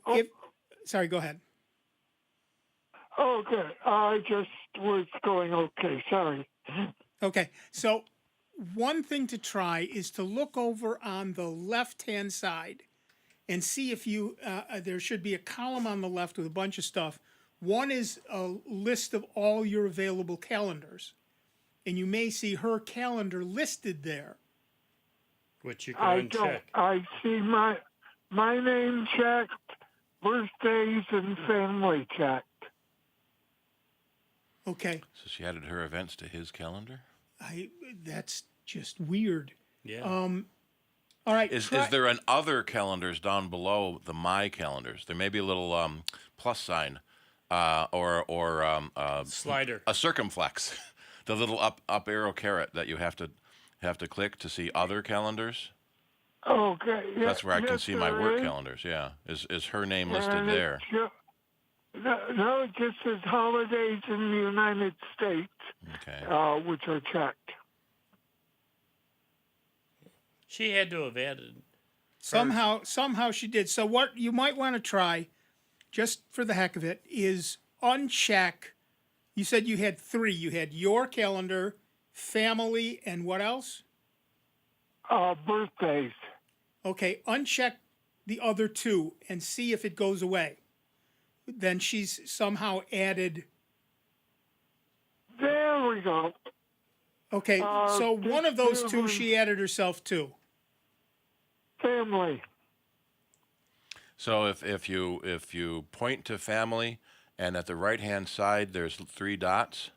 sorry, go ahead. Okay, I just was going okay, sorry. Okay, so one thing to try is to look over on the left-hand side and see if you, there should be a column on the left with a bunch of stuff. One is a list of all your available calendars, and you may see her calendar listed there. Which you can uncheck. I see my name checked, birthdays and family checked. Okay. So she added her events to his calendar? That's just weird. Yeah. All right. Is there an other calendars down below the My calendars? There may be a little plus sign or slider, a circumflex, the little up arrow caret that you have to click to see other calendars. Okay. Yeah, that's where I can see my work calendars. Yeah. Is her name listed there? No, it just says holidays in the United States, okay. Which are checked. She had to have added. Somehow she did. So what you might want to try, just for the heck of it, is uncheck. You said you had 3. You had your calendar, family, and what else? Birthdays. Okay, uncheck the other 2 and see if it goes away. Then she's somehow added. There we go. Okay, so one of those 2 she added herself to. Family. So if you point to family, and at the right hand side there's 3 dots.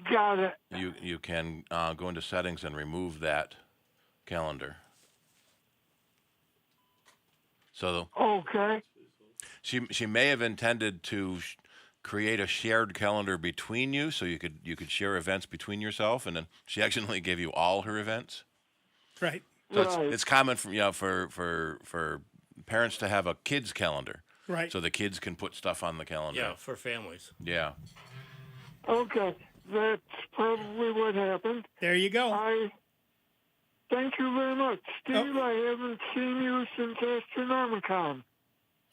Got it. You can go into settings and remove that calendar. So okay. She may have intended to create a shared calendar between you, so you could share events between yourself, and then she accidentally gave you all her events. Right. So it's common for parents to have a kids calendar. Right. So the kids can put stuff on the calendar. Yeah, for families. Yeah. Okay, that's probably what happened. There you go. Thank you very much, Steve. I haven't seen you since Astronomicon.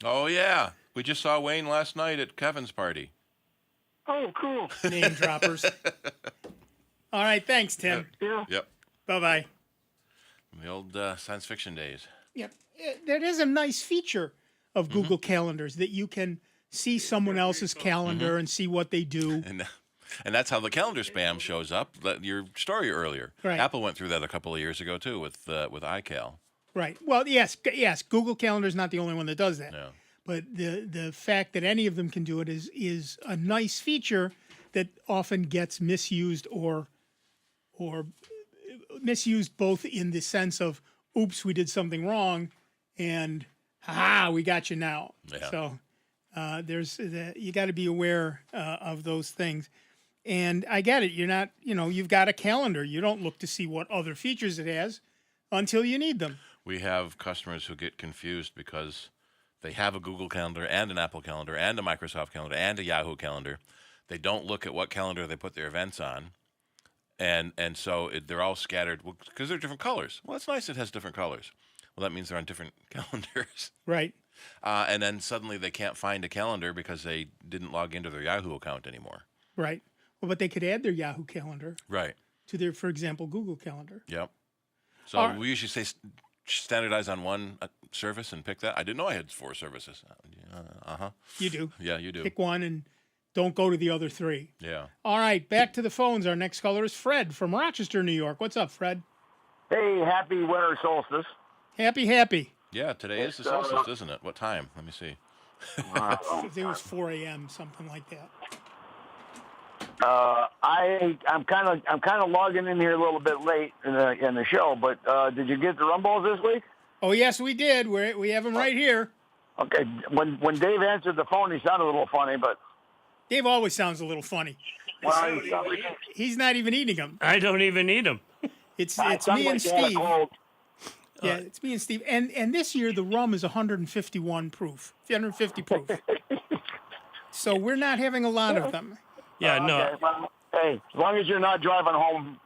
Oh, yeah. We just saw Wayne last night at Kevin's party. Oh, cool. Name droppers. All right, thanks, Tim. Yeah. Yep. Bye-bye. The old science fiction days. Yep. There is a nice feature of Google Calendars that you can see someone else's calendar and see what they do. And that's how the calendar spam shows up, your story earlier. Right. Apple went through that a couple of years ago, too, with iCal. Right. Well, yes. Google Calendar is not the only one that does that. No. But the fact that any of them can do it is a nice feature that often gets misused or misused both in the sense of, oops, we did something wrong, and we got you now. Yeah. So you got to be aware of those things. And I get it. You're not, you've got a calendar. You don't look to see what other features it has until you need them. We have customers who get confused because they have a Google Calendar and an Apple Calendar and a Microsoft Calendar and a Yahoo Calendar. They don't look at what calendar they put their events on. And so they're all scattered because they're different colors. Well, it's nice it has different colors. Well, that means they're on different calendars. Right. And then suddenly they can't find a calendar because they didn't log into their Yahoo account anymore. Right. Well, but they could add their Yahoo Calendar Right. to their, for example, Google Calendar. Yep. So we usually say standardize on one service and pick that. I didn't know I had 4 services. You do. Yeah, you do. Pick one and don't go to the other 3. Yeah. All right, back to the phones. Our next caller is Fred from Rochester, New York. What's up, Fred? Hey, happy winter solstice. Happy. Yeah, today is the solstice, isn't it? What time? Let me see. It was 4 a.m., something like that. I'm kind of logging in here a little bit late in the show, but did you get the rumbles this week? Oh yes, we did. We have them right here. Okay. When Dave answered the phone, he sounded a little funny, but Dave always sounds a little funny. Well, He's not even eating them. I don't even eat them. It's me and Steve. Yeah, it's me and Steve. And this year the rum is 151 proof, 150 proof. So we're not having a lot of them. Yeah, no. Okay, well, hey, as long as you're not driving home,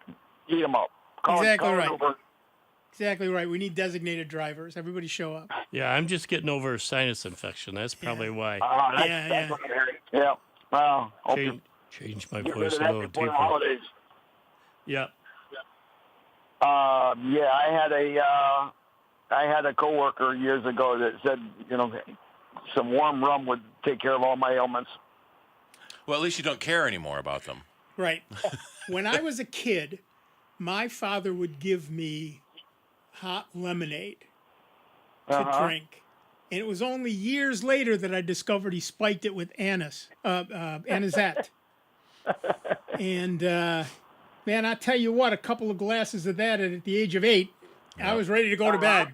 eat them up. Exactly call right. Uber. Exactly right. We need designated drivers. Everybody show up. Yeah, I'm just getting over a sinus infection. That's probably why. That's what I heard. Yeah. Well, Change my get voice rid a of that little before the deeper. holidays. Yeah. Yeah, I had a coworker years ago that said, some warm rum would take care of all my ailments. Well, at least you don't care anymore about them. Right. When I was a kid, my father would give me hot lemonade to drink. And it was only years later that I discovered he spiked it with anisette. And, man, I tell you what, a couple of glasses of that at the age of 8, I was ready to go to bed.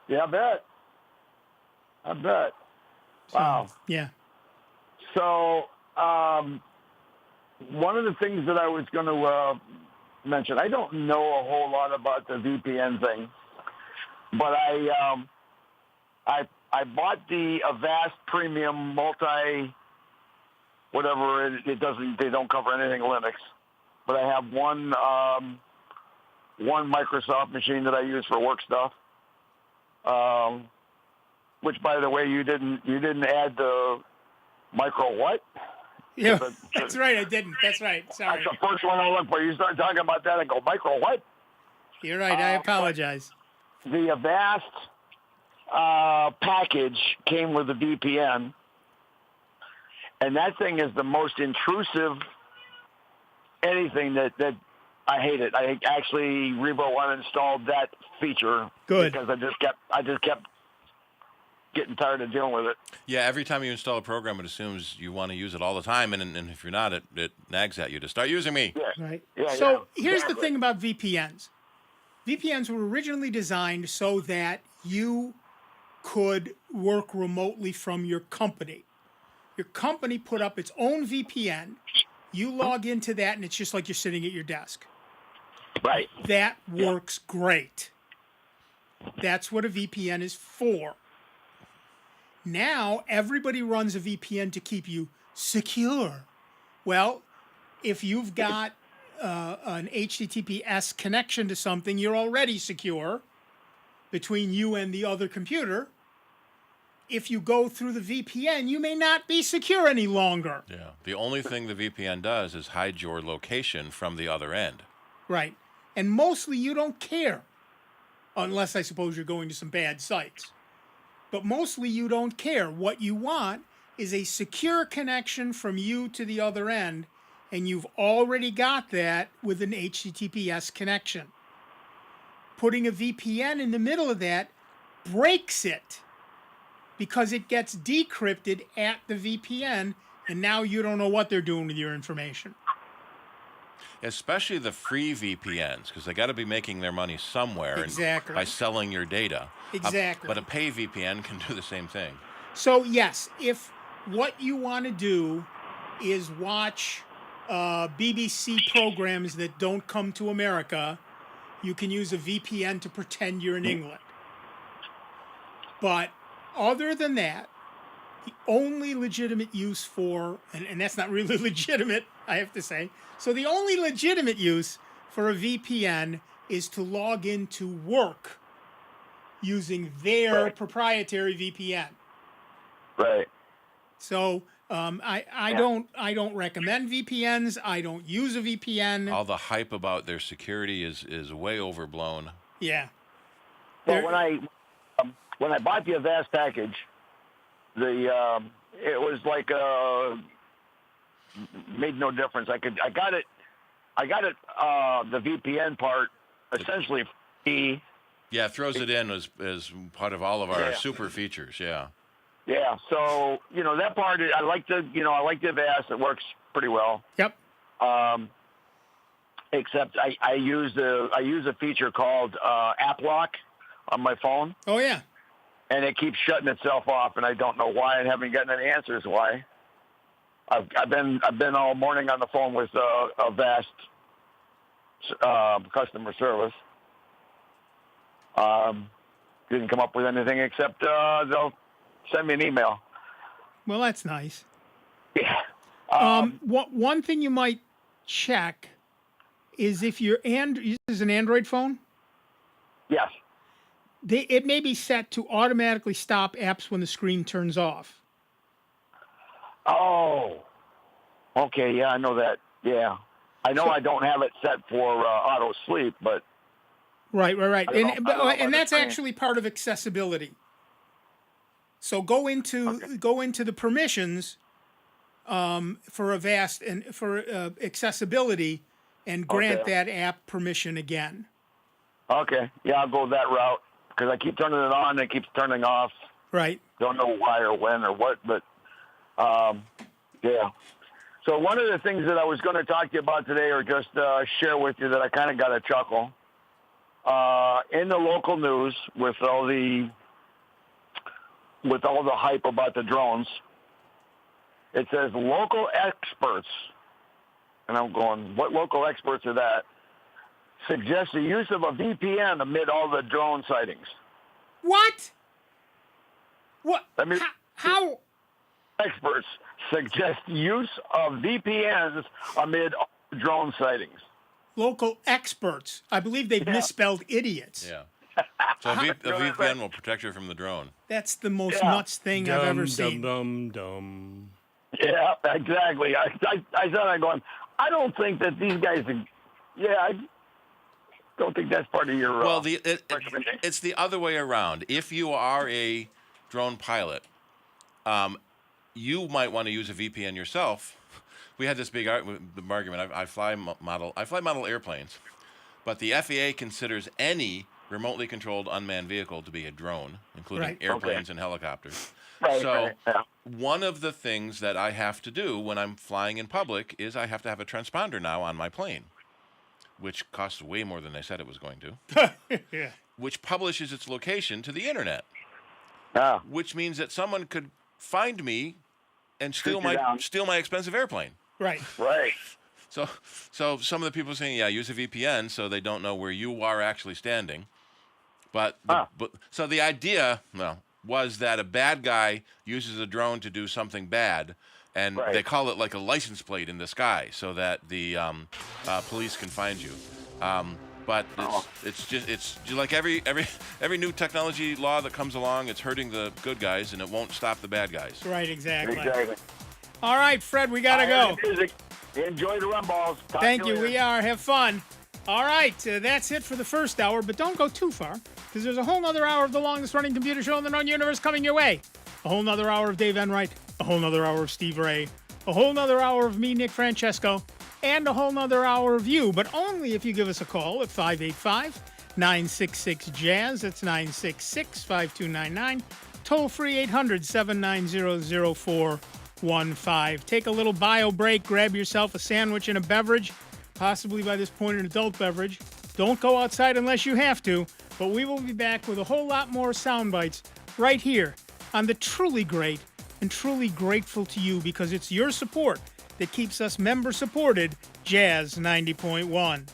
Yeah, I bet. Wow. Yeah. So, one of the things that I was going to mention, I don't know a whole lot about the VPN thing, but I bought the Avast Premium Multi, whatever it doesn't. They don't cover anything Linux, but I have one Microsoft machine that I use for work stuff. Which, by the way, you didn't add the micro what? Yeah, that's right. I didn't. That's right. Sorry. That's the first one I look for. You start talking about that, I go, micro what? You're right. I apologize. The Avast package came with a VPN, and that thing is the most intrusive anything that I hate it. I actually uninstalled that feature. Good. Because I just kept getting tired of dealing with it. Yeah, every time you install a program, it assumes you want to use it all the time, and if you're not, it nags at you to start using me. Yeah. Right. Yeah, So yeah, here's exactly. the thing about VPNs. VPNs were originally designed so that you could work remotely from your company. Your company put up its own VPN. You log into that, and it's just like you're sitting at your desk. Right. That works great. That's what a VPN is for. Now, everybody runs a VPN to keep you secure. Well, if you've got an HTTPS connection to something, you're already secure between you and the other computer. If you go through the VPN, you may not be secure any longer. Yeah. The only thing the VPN does is hide your location from the other end. Right. And mostly you don't care, unless I suppose you're going to some bad sites. But mostly you don't care. What you want is a secure connection from you to the other end, and you've already got that with an HTTPS connection. Putting a VPN in the middle of that breaks it because it gets decrypted at the VPN, and now you don't know what they're doing with your information. Especially the free VPNs, because they got to be making their money somewhere Exactly. by selling your data. Exactly. But a pay VPN can do the same thing. So, yes, if what you want to do is watch BBC programs that don't come to America, you can use a VPN to pretend you're in England. But other than that, the only legitimate use for, and that's not really legitimate, I have to say. So the only legitimate use for a VPN is to log into work using their proprietary VPN. Right. So I don't recommend VPNs. I don't use a VPN. All the hype about their security is way overblown. Yeah. Well, when I bought the Avast package, it was like made no difference. I got it the VPN part essentially free, Yeah, it throws it in as part of all of our super features. Yeah. Yeah. So that part, I like the Avast. It works pretty well. Yep. Except I use a feature called App Lock on my phone. Oh yeah. And it keeps shutting itself off, and I don't know why. I haven't gotten any answers why. I've been all morning on the phone with Avast customer service. Didn't come up with anything except they'll send me an email. Well, that's nice. Yeah. One thing you might check is if your this is an Android phone. Yes. It may be set to automatically stop apps when the screen turns off. Oh. Okay. Yeah, I know that. Yeah. I know I don't have it set for auto sleep, but. Right. And that's actually part of accessibility. So go into the permissions for Avast and for accessibility and grant that app permission again. Okay. Yeah, I'll go that route because I keep turning it on and it keeps turning off. Right. Don't know why or when or what, but yeah. So one of the things that I was going to talk to you about today or just share with you that I kind of got a chuckle. In the local news with all the hype about the drones, it says local experts, and I'm going, what local experts are that? Suggest the use of a VPN amid all the drone sightings. What? What? How? Experts suggest use of VPNs amid all the drone sightings. Local experts. I believe they've misspelled idiots. Yeah. So a VPN will protect you from the drone. That's the most nuts thing I've ever seen. Yeah, exactly. I said, I'm going, I don't think that these guys I don't think that's part of your well, it's the other way around. If you are a drone pilot, you might want to use a VPN yourself. We had this big argument. I fly model airplanes, but the FAA considers any remotely controlled unmanned vehicle to be a drone, including airplanes and helicopters. One of the things that I have to do when I'm flying in public is I have to have a transponder now on my plane, which costs way more than they said it was going to. Yeah. Which publishes its location to the internet. Which means that someone could find me and steal my expensive airplane. Right. So some of the people are saying, use a VPN so they don't know where you are actually standing. But so the idea, was that a bad guy uses a drone to do something bad, and they call it like a license plate in the sky so that the police can find you. But it's just like every new technology law that comes along, it's hurting the good guys and it won't stop the bad guys. Right, exactly. All right, Fred, we gotta go. Enjoy the run balls. Thank you. We are. Have fun. All right, that's it for the first hour, but don't go too far, because there's a whole nother hour of the longest-running computer show in the known universe coming your way. A whole nother hour of Dave Enright, a whole nother hour of Steve Ray, a whole nother hour of me, Nick Francesco, and a whole nother hour of you, but only if you give us a call at 585-966-JAZZ. That's 966-5299. Toll free 800-790-0415. Take a little bio break, grab yourself a sandwich and a beverage, possibly by this point an adult beverage. Don't go outside unless you have to, but we will be back with a whole lot more sound bites right here on the truly great and truly grateful to you, because it's your support that keeps us member-supported Jazz 90.1.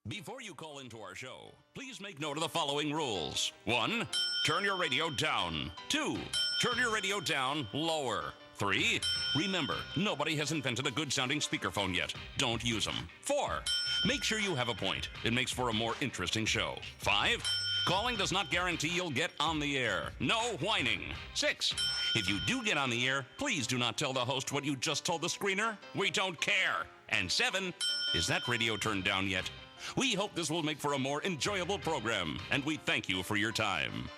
Before you call into our show, please make note of the following rules. 1, turn your radio down. 2, turn your radio down lower. 3, remember, nobody has invented a good-sounding speakerphone yet. Don't use them. 4, make sure you have a point. It makes for a more interesting show. 5, calling does not guarantee you'll get on the air. No whining. 6, if you do get on the air, please do not tell the host what you just told the screener. We don't care. And 7, is that radio turned down yet? We hope this will make for a more enjoyable program, and we thank you for your time.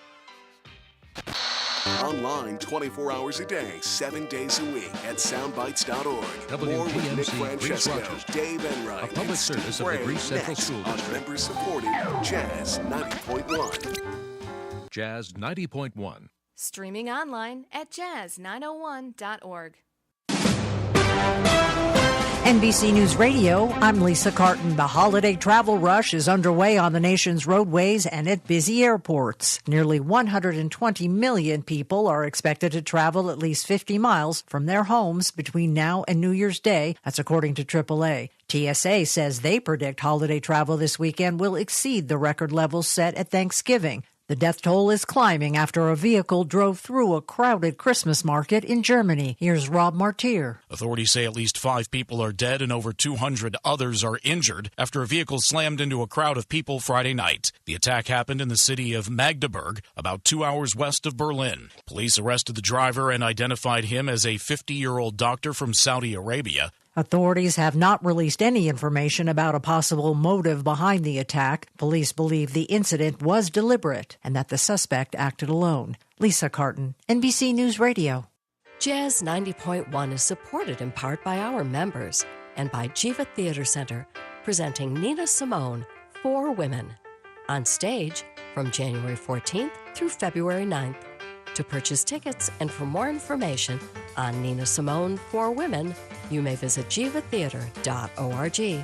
Online 24 hours a day, 7 days a week at soundbytes.org. More with Nick WTMC Greece Francesco, Rochester. Dave Enright, A public and service Steve of the Ray Greece Central next School on District. member-supported Jazz 90.1. Jazz 90.1. Streaming online at jazz901.org. NBC News Radio, I'm Lisa Carton. The holiday travel rush is underway on the nation's roadways and at busy airports. Nearly 120 million people are expected to travel at least 50 miles from their homes between now and New Year's Day. That's according to AAA. TSA says they predict holiday travel this weekend will exceed the record levels set at Thanksgiving. The death toll is climbing after a vehicle drove through a crowded Christmas market in Germany. Here's Rob Martier. Authorities say at least 5 people are dead and over 200 others are injured after a vehicle slammed into a crowd of people Friday night. The attack happened in the city of Magdeburg, about 2 hours west of Berlin. Police arrested the driver and identified him as a 50-year-old doctor from Saudi Arabia. Authorities have not released any information about a possible motive behind the attack. Police believe the incident was deliberate and that the suspect acted alone. Lisa Carton, NBC News Radio. Jazz 90.1 is supported in part by our members and by Jiva Theater Center, presenting Nina Simone, 4 Women, on stage from January 14th through February 9th. To purchase tickets and for more information on Nina Simone, 4 Women, you may visit jivatheater.org.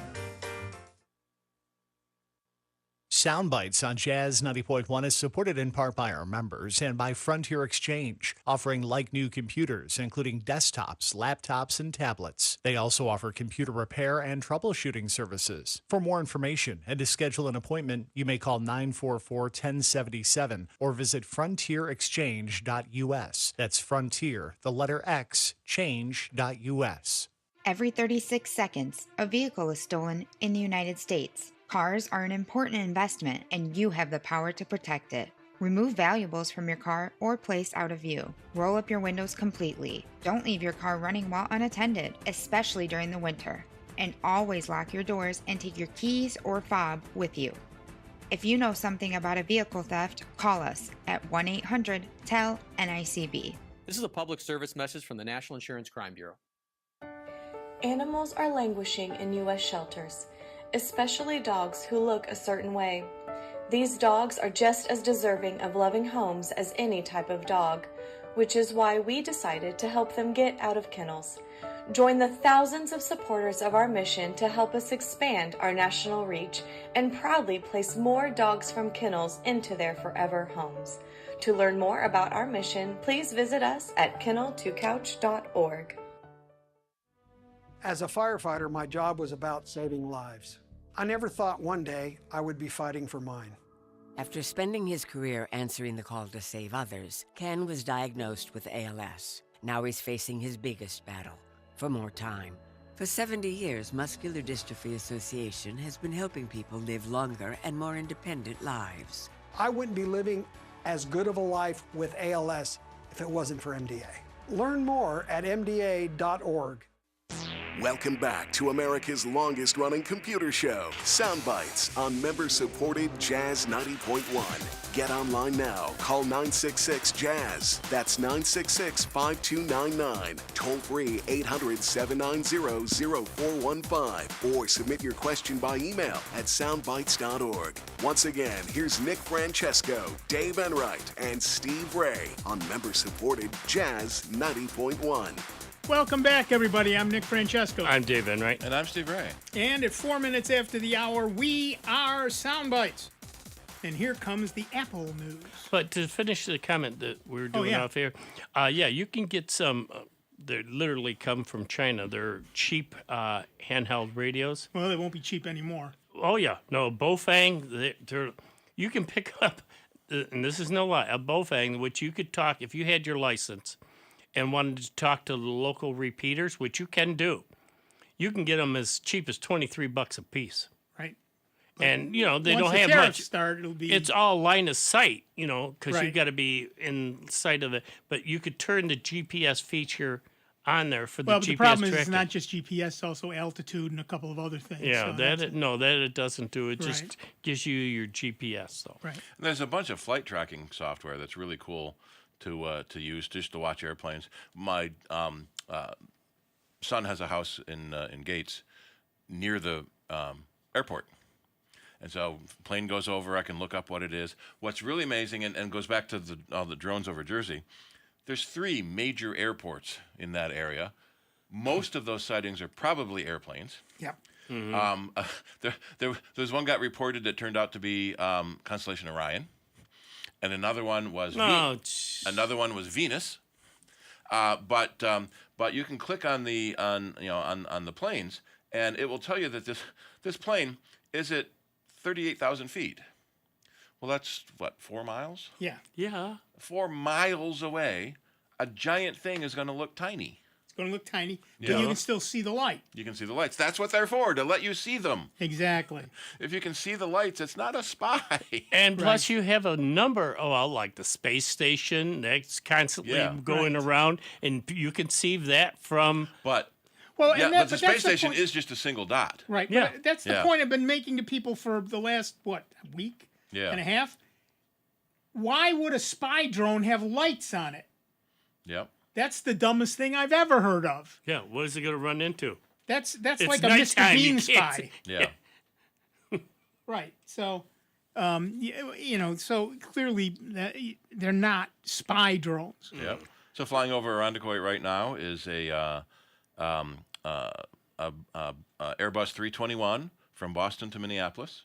Soundbites on Jazz 90.1 is supported in part by our members and by Frontier Exchange, offering like-new computers, including desktops, laptops, and tablets. They also offer computer repair and troubleshooting services. For more information and to schedule an appointment, you may call 944-1077 or visit frontierexchange.us. That's Frontier, the letter X, change.us. Every 36 seconds, a vehicle is stolen in the United States. Cars are an important investment, and you have the power to protect it. Remove valuables from your car or place out of view. Roll up your windows completely. Don't leave your car running while unattended, especially during the winter. And always lock your doors and take your keys or fob with you. If you know something about a vehicle theft, call us at 1-800-TEL-NICB. This is a public service message from the National Insurance Crime Bureau. Animals are languishing in U.S. shelters, especially dogs who look a certain way. These dogs are just as deserving of loving homes as any type of dog, which is why we decided to help them get out of kennels. Join the thousands of supporters of our mission to help us expand our national reach and proudly place more dogs from kennels into their forever homes. To learn more about our mission, please visit us at kennel2couch.org. As a firefighter, my job was about saving lives. I never thought one day I would be fighting for mine. After spending his career answering the call to save others, Ken was diagnosed with ALS. Now he's facing his biggest battle, for more time. For 70 years, Muscular Dystrophy Association has been helping people live longer and more independent lives. I wouldn't be living as good of a life with ALS if it wasn't for MDA. Learn more at mda.org. Welcome back to America's longest-running computer show, Soundbites, on member-supported Jazz 90.1. Get online now. Call 966-JAZZ. That's 966-5299. Toll-free 800-790-0415. Or submit your question by email at soundbites.org. Once again, here's Nick Francesco, Dave Enright, and Steve Ray on member-supported Jazz 90.1. Welcome back, everybody. I'm Nick Francesco. I'm Dave Enright. And I'm Steve Ray. And at 4 minutes after the hour, we are Soundbites. And here comes the Apple news. But to finish the comment that we were doing off here, you can get some, they literally come from China. They're cheap handheld radios. Well, they won't be cheap anymore. Oh, yeah. No, Bofang, you can pick up, and this is no lie, a Bofang, which you could talk, if you had your license, and wanted to talk to the local repeaters, which you can do, you can get them as cheap as $23 a piece. Right. And, you know, they Once don't the have tariffs much. Start, it'll be... It's all line of sight, you know, because Right. you got to be in sight of it. But you could turn the GPS feature on there for the GPS the problem is tracking. it's not just GPS, it's also altitude and a couple of other things. Yeah, so that it doesn't do. It Right. just gives you your GPS, though. Right. And there's a bunch of flight tracking software that's really cool to use just to watch airplanes. My son has a house in Gates near the airport. And so plane goes over, I can look up what it is. What's really amazing, and goes back to all the drones over Jersey, there's 3 major airports in that area. Most of those sightings are probably airplanes. Yep. There's one got reported that turned out to be Constellation Orion, and another one was Venus. But you can click on the planes, and it will tell you that this plane is at 38,000 feet. Well, that's what, 4 miles? Yeah. 4 miles away, a giant thing is going to look tiny. It's going to look tiny, but Yeah. you can still see the light. You can see the lights. That's what they're for, to let you see them. Exactly. If you can see the lights, it's not a spy. And plus, you have a number, like the space station that's constantly going around, and you can see that from. But Well, yeah, and that, but the but that's space station point. is just a single dot. Right. Yeah. But that's the Yeah. point I've been making to people for the last, week Yeah. and a half? Why would a spy drone have lights on it? Yep. That's the dumbest thing I've ever heard of. Yeah, what is it going to run into? That's It's like a nighttime, Mr. you Bean can't spy. see. Yeah. Right. So, so clearly they're not spy drones. Yep. So flying over Irondequoit right now is a Airbus 321 from Boston to Minneapolis.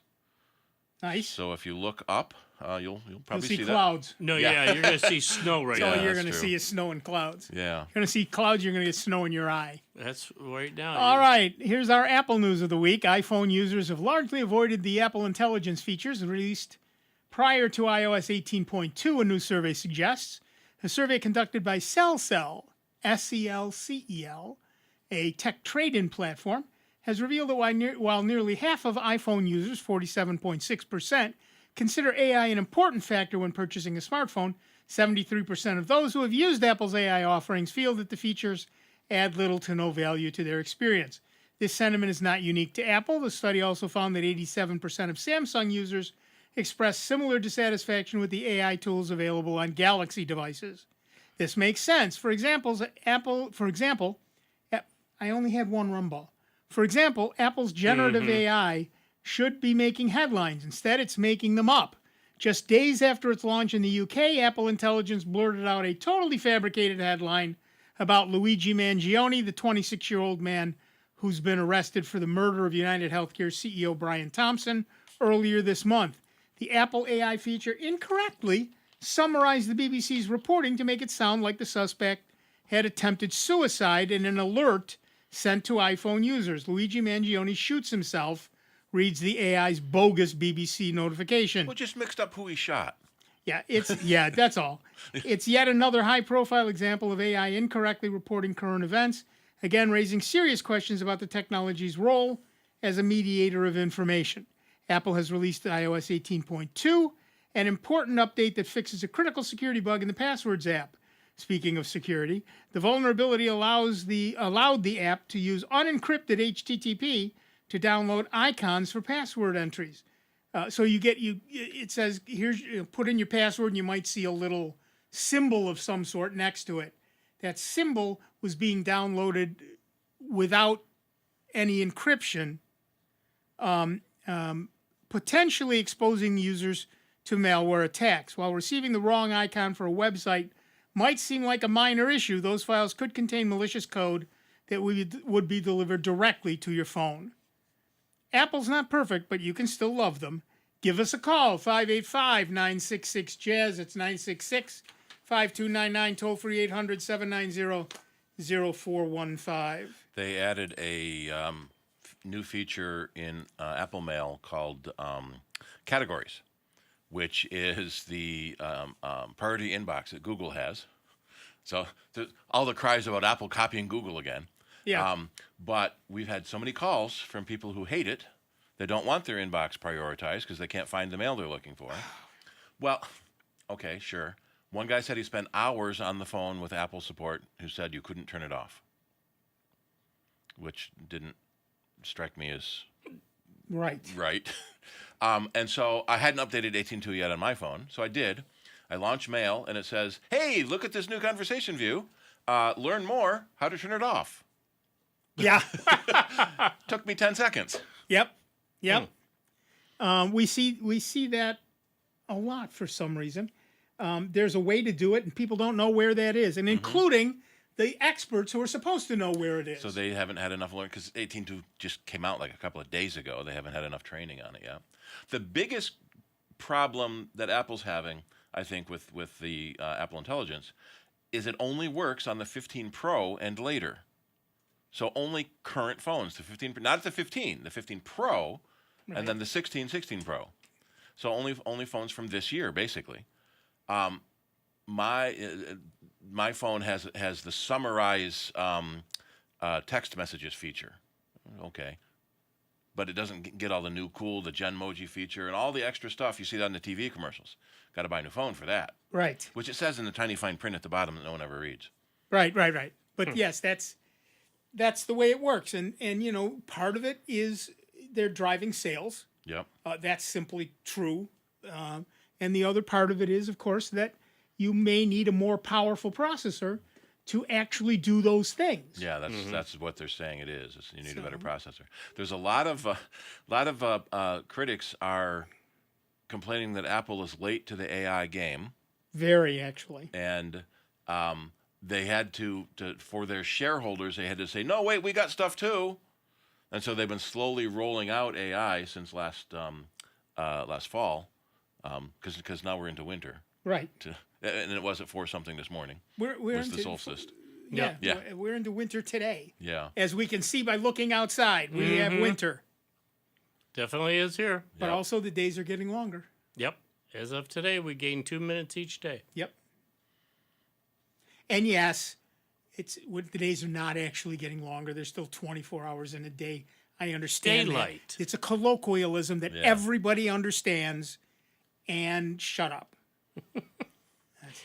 Nice. So if you look up, you'll probably You'll see that. clouds. No, yeah, you're going to see snow right That's now. all you're that's going to true. see is snow and clouds. Yeah. You're going to see clouds, you're going to get snow in your eye. That's right now. All right, here's our Apple news of the week. iPhone users have largely avoided the Apple Intelligence features released prior to iOS 18.2, a new survey suggests. A survey conducted by SellCell, SELCEL, a tech trade-in platform, has revealed that while nearly half of iPhone users, 47.6%, consider AI an important factor when purchasing a smartphone, 73% of those who have used Apple's AI offerings feel that the features add little to no value to their experience. This sentiment is not unique to Apple. The study also found that 87% of Samsung users expressed similar dissatisfaction with the AI tools available on Galaxy devices. This makes sense. For example, I only had one rumble. For example, Apple's generative AI should be making headlines. Instead, it's making them up. Just days after its launch in the UK, Apple Intelligence blurted out a totally fabricated headline about Luigi Mangione, the 26-year-old man who's been arrested for the murder of United Healthcare CEO Brian Thompson earlier this month. The Apple AI feature incorrectly summarized the BBC's reporting to make it sound like the suspect had attempted suicide in an alert sent to iPhone users. Luigi Mangione shoots himself, reads the AI's bogus BBC notification. Well, just mixed up who he shot. Yeah, that's all. It's yet another high-profile example of AI incorrectly reporting current events, again raising serious questions about the technology's role as a mediator of information. Apple has released iOS 18.2, an important update that fixes a critical security bug in the Passwords app. Speaking of security, the vulnerability allowed the app to use unencrypted HTTP to download icons for password entries. So it says, here's, put in your password, and you might see a little symbol of some sort next to it. That symbol was being downloaded without any encryption, potentially exposing users to malware attacks. While receiving the wrong icon for a website might seem like a minor issue, those files could contain malicious code that would be delivered directly to your phone. Apple's not perfect, but you can still love them. Give us a call, 585-966-JAZZ. It's 966-5299, toll-free 800-790-0415. They added a new feature in Apple Mail called Categories, which is the priority inbox that Google has. So all the cries about Apple copying Google again. Yeah. But we've had so many calls from people who hate it. They don't want their inbox prioritized because they can't find the mail they're looking for. Well, okay, sure. One guy said he spent hours on the phone with Apple support who said you couldn't turn it off, which didn't strike me as right. And so I hadn't updated 18.2 yet on my phone, so I did. I launch Mail, and it says, "Hey, look at this new conversation view. Learn more how to turn it off." Yeah. Took me 10 seconds. Yep. We see that a lot for some reason. There's a way to do it, and people don't know where that is, and including the experts who are supposed to know where it is. So they haven't had enough learning, because 18.2 just came out like a couple of days ago. They haven't had enough training on it yet. The biggest problem that Apple's having, I think, with the Apple Intelligence is it only works on the 15 Pro and later. So only current phones, the 15, not the 15 Pro, Right. and then the 16 Pro. So only phones from this year, basically. My phone has the summarize text messages feature. Okay. But it doesn't get all the new cool, the Genmoji feature, and all the extra stuff you see on the TV commercials. Got to buy a new phone for that. Right. Which it says in the tiny fine print at the bottom that no one ever reads. Right. But yes, that's the way it works. And part of it is they're driving sales. Yep. That's simply true. And the other part of it is, of course, that you may need a more powerful processor to actually do those things. Yeah, that's what they're saying it is. You need a better processor. There's a lot of critics are complaining that Apple is late to the AI game. Very, actually. And they had to for their shareholders, they had to say, no, wait, we got stuff too. And so they've been slowly rolling out AI since last fall, because now we're into winter. Right. And it was at 4-something this morning. We're into the solstice. Yeah. We're into winter today. Yeah. As we can see by looking outside, we have winter. Definitely is here. But also the days are getting longer. Yep. As of today, we gain 2 minutes each day. Yep. And yes, the days are not actually getting longer. There's still 24 hours in a day. I understand Daylight. that. It's a colloquialism that everybody understands, and shut up.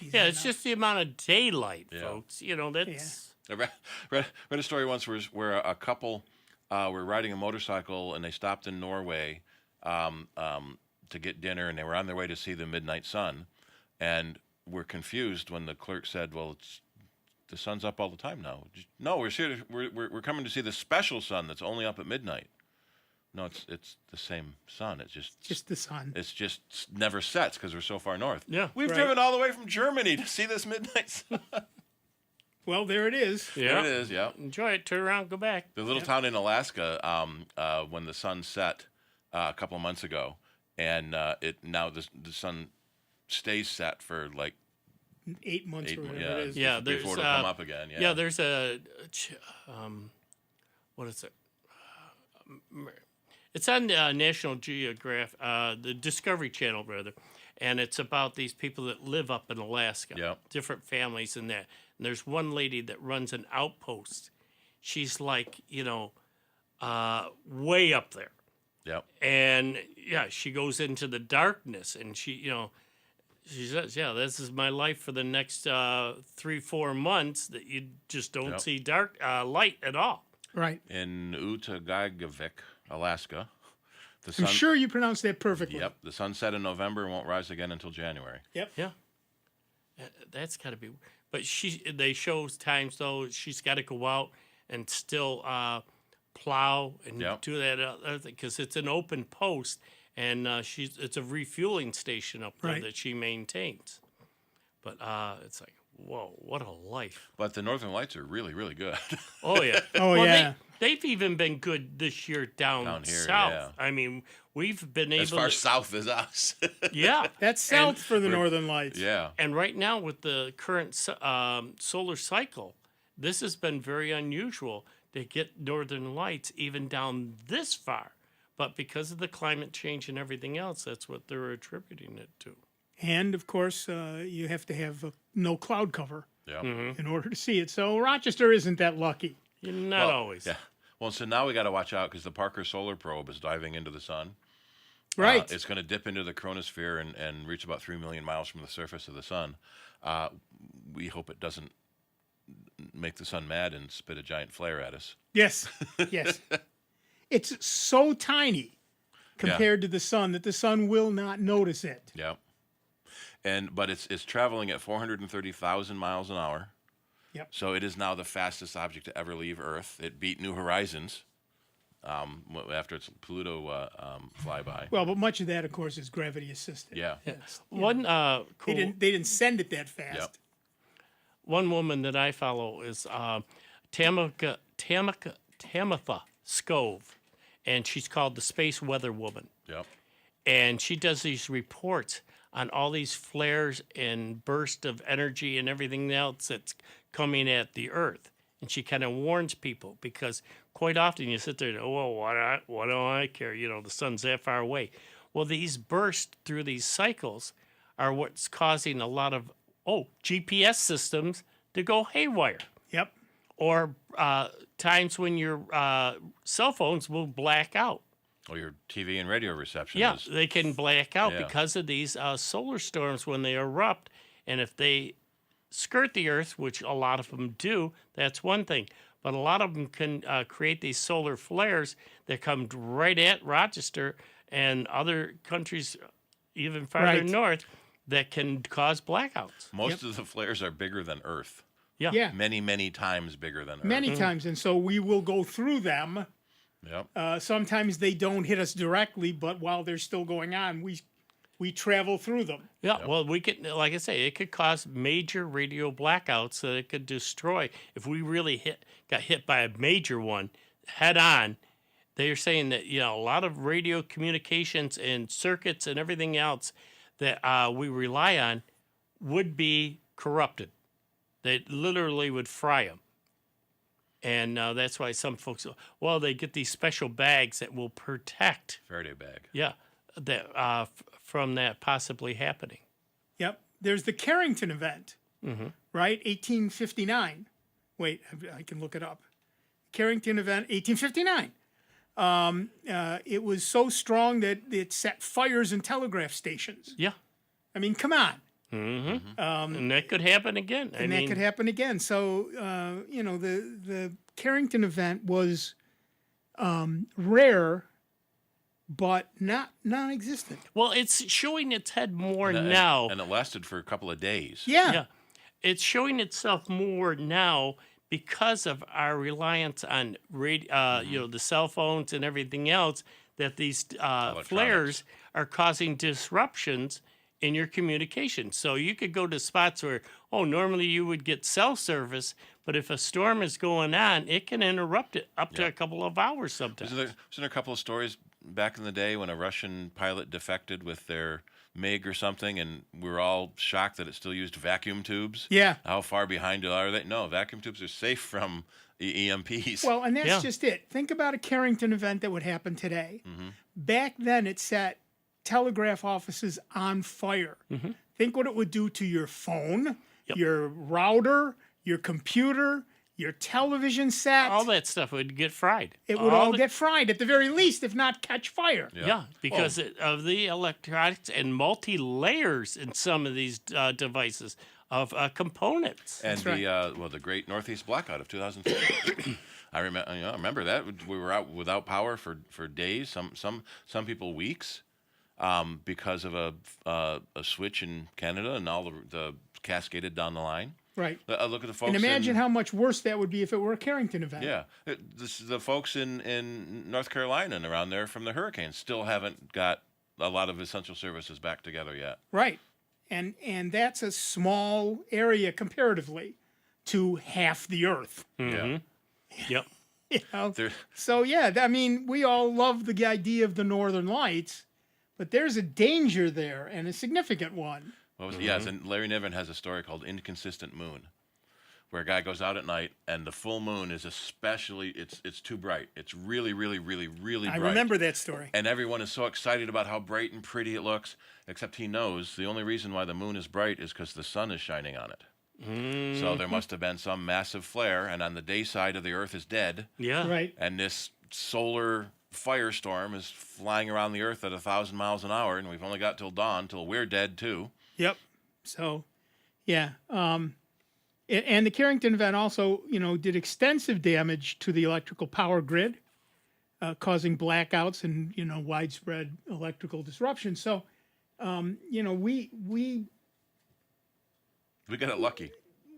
Yeah, it's just the amount of daylight, folks. That's... I read a story once where a couple were riding a motorcycle, and they stopped in Norway to get dinner, and they were on their way to see the midnight sun, and were confused when the clerk said, "Well, the sun's up all the time now." No, we're coming to see the special sun that's only up at midnight. No, it's the same sun. It's just the sun. It's just never sets because we're so far north. Yeah, we've driven all the way from Germany to see this midnight sun. Well, there it is. Yeah, there it is. Yeah, enjoy it. Turn around, go back. The little town in Alaska, when the sun set a couple of months ago, and now the sun stays set for like 8 months or whatever it is. Yeah, before it'll come up again. Yeah, there's what is it? It's on National Geographic, the Discovery Channel, rather, and it's about these people that live up in Alaska, different families and that. And there's one lady that runs an outpost. She's like, way up there. Yep. And she goes into the darkness, and she says, this is my life for the next 3-4 months, that you just don't see dark light at all. Right. In Utagavik, Alaska. I'm sure you pronounced that perfectly. Yep. The sun set in November and won't rise again until January. Yep. Yeah. That's got to be. But they show times, though, she's got to go out and still plow and do that other thing, because it's an open post, and it's a refueling station up there that she maintains. But it's like, whoa, what a life. But the Northern Lights are really, really good. Oh, yeah. Yeah. They've even been good this year down here, south. Yeah. I mean, we've been able as far south as us. Yeah. That's south for the Northern Lights. Yeah. And right now, with the current solar cycle, this has been very unusual to get Northern Lights even down this far. But because of the climate change and everything else, that's what they're attributing it to. And, of course, you have to have no cloud cover in order to see it. So Rochester isn't that lucky. Not always. Yeah. Well, so now we got to watch out, because the Parker Solar Probe is diving into the sun. Right. It's going to dip into the chromosphere and reach about 3 million miles from the surface of the sun. We hope it doesn't make the sun mad and spit a giant flare at us. Yes. Yes. It's so tiny compared to the sun that the sun will not notice it. Yeah. But it's traveling at 430,000 miles an hour. Yep. So it is now the fastest object to ever leave Earth. It beat New Horizons after its Pluto flyby. Well, but much of that, of course, is gravity assisted. Yeah. One cool. They didn't send it that fast. Yep. One woman that I follow is Tamitha Scove, and she's called the Space Weather Woman. Yep. And she does these reports on all these flares and bursts of energy and everything else that's coming at the Earth. And she kind of warns people because quite often you sit there and, oh, well, what do I care? You know, the sun's that far away. Well, these bursts through these cycles are what's causing a lot of, GPS systems to go haywire. Yep. Or times when your cell phones will black out. Or your TV and radio reception. Yeah, they can black out Yeah. because of these solar storms when they erupt. And if they skirt the Earth, which a lot of them do, that's one thing. But a lot of them can create these solar flares that come right at Rochester and other countries even farther north that can cause blackouts. Most of the flares are bigger than Earth. Yeah. Many, many times bigger than Earth. Many times. And so we will go through them. Yep. Sometimes they don't hit us directly, but while they're still going on, we travel through them. Yeah, well, we could, like I say, it could cause major radio blackouts that it could destroy. If we really got hit by a major one head on, they're saying that, you know, a lot of radio communications and circuits and everything else that we rely on would be corrupted. They literally would fry them. And that's why some folks, they get these special bags that will protect. Faraday bag. Yeah, that from that possibly happening. Yep. There's the Carrington event, right? 1859. Wait, I can look it up. Carrington event, 1859. It was so strong that it set fires in telegraph stations. Yeah. I mean, come on. Mm-hmm. And that could happen again. That could happen again. So, the Carrington event was rare, but not non-existent. Well, it's showing its head more now. And it lasted for a couple of days. Yeah. It's showing itself more now because of our reliance on radio, the cell phones and everything else, that these flares are causing disruptions in your communication. So you could go to spots where, normally you would get cell service, but if a storm is going on, it can interrupt it up to a couple of hours sometimes. Wasn't there a couple of stories back in the day when a Russian pilot defected with their MiG or something, and we were all shocked that it still used vacuum tubes? Yeah. How far behind are they? No, vacuum tubes are safe from EMPs. Well, and that's just it. Think about a Carrington event that would happen today. Back then, it set telegraph offices on fire. Think what it would do to your phone, your router, your computer, your television set. All that stuff would get fried. It would all get fried at the very least, if not catch fire. Yeah, because of the electronics and multi-layers in some of these devices of components. And the great Northeast blackout of 2003. I remember that. We were out without power for days, some people weeks. Because of a switch in Canada and all the cascaded down the line. Right. Look at the folks. And imagine how much worse that would be if it were a Carrington event. Yeah. The folks in North Carolina and around there from the hurricanes still haven't got a lot of essential services back together yet. Right. And that's a small area comparatively to half the Earth. Yeah. Yep. So, I mean, we all love the idea of the Northern Lights. But there's a danger there, and a significant one. Yes, and Larry Niven has a story called Inconsistent Moon, where a guy goes out at night, and the full moon is especially, it's too bright. It's really, really, really, really bright. I remember that story. And everyone is so excited about how bright and pretty it looks, except he knows the only reason why the moon is bright is because the sun is shining on it. So there must have been some massive flare, and on the day side of the Earth is dead. Yeah. Right. And this solar firestorm is flying around the Earth at 1,000 miles an hour, and we've only got till dawn, till we're dead too. Yep. So, and the Carrington event also, did extensive damage to the electrical power grid, causing blackouts and widespread electrical disruption. So, we We got it lucky.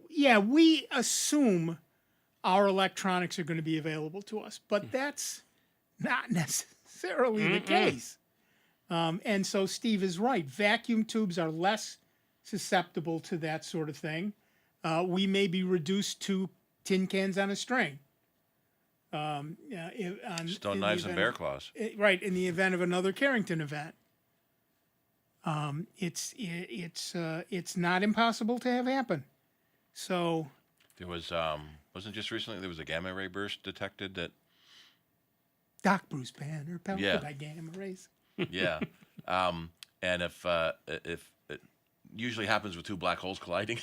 Yeah, we assume our electronics are going to be available to us, but that's not necessarily the case. And so Steve is right. Vacuum tubes are less susceptible to that sort of thing. We may be reduced to tin cans on a string. Stone knives and bear claws. Right, in the event of another Carrington event. It's not impossible to have happen. So there was wasn't just recently there was a gamma ray burst detected that Doc Bruce Banner pelted by gamma rays. Yeah, and if it usually happens with two black holes colliding,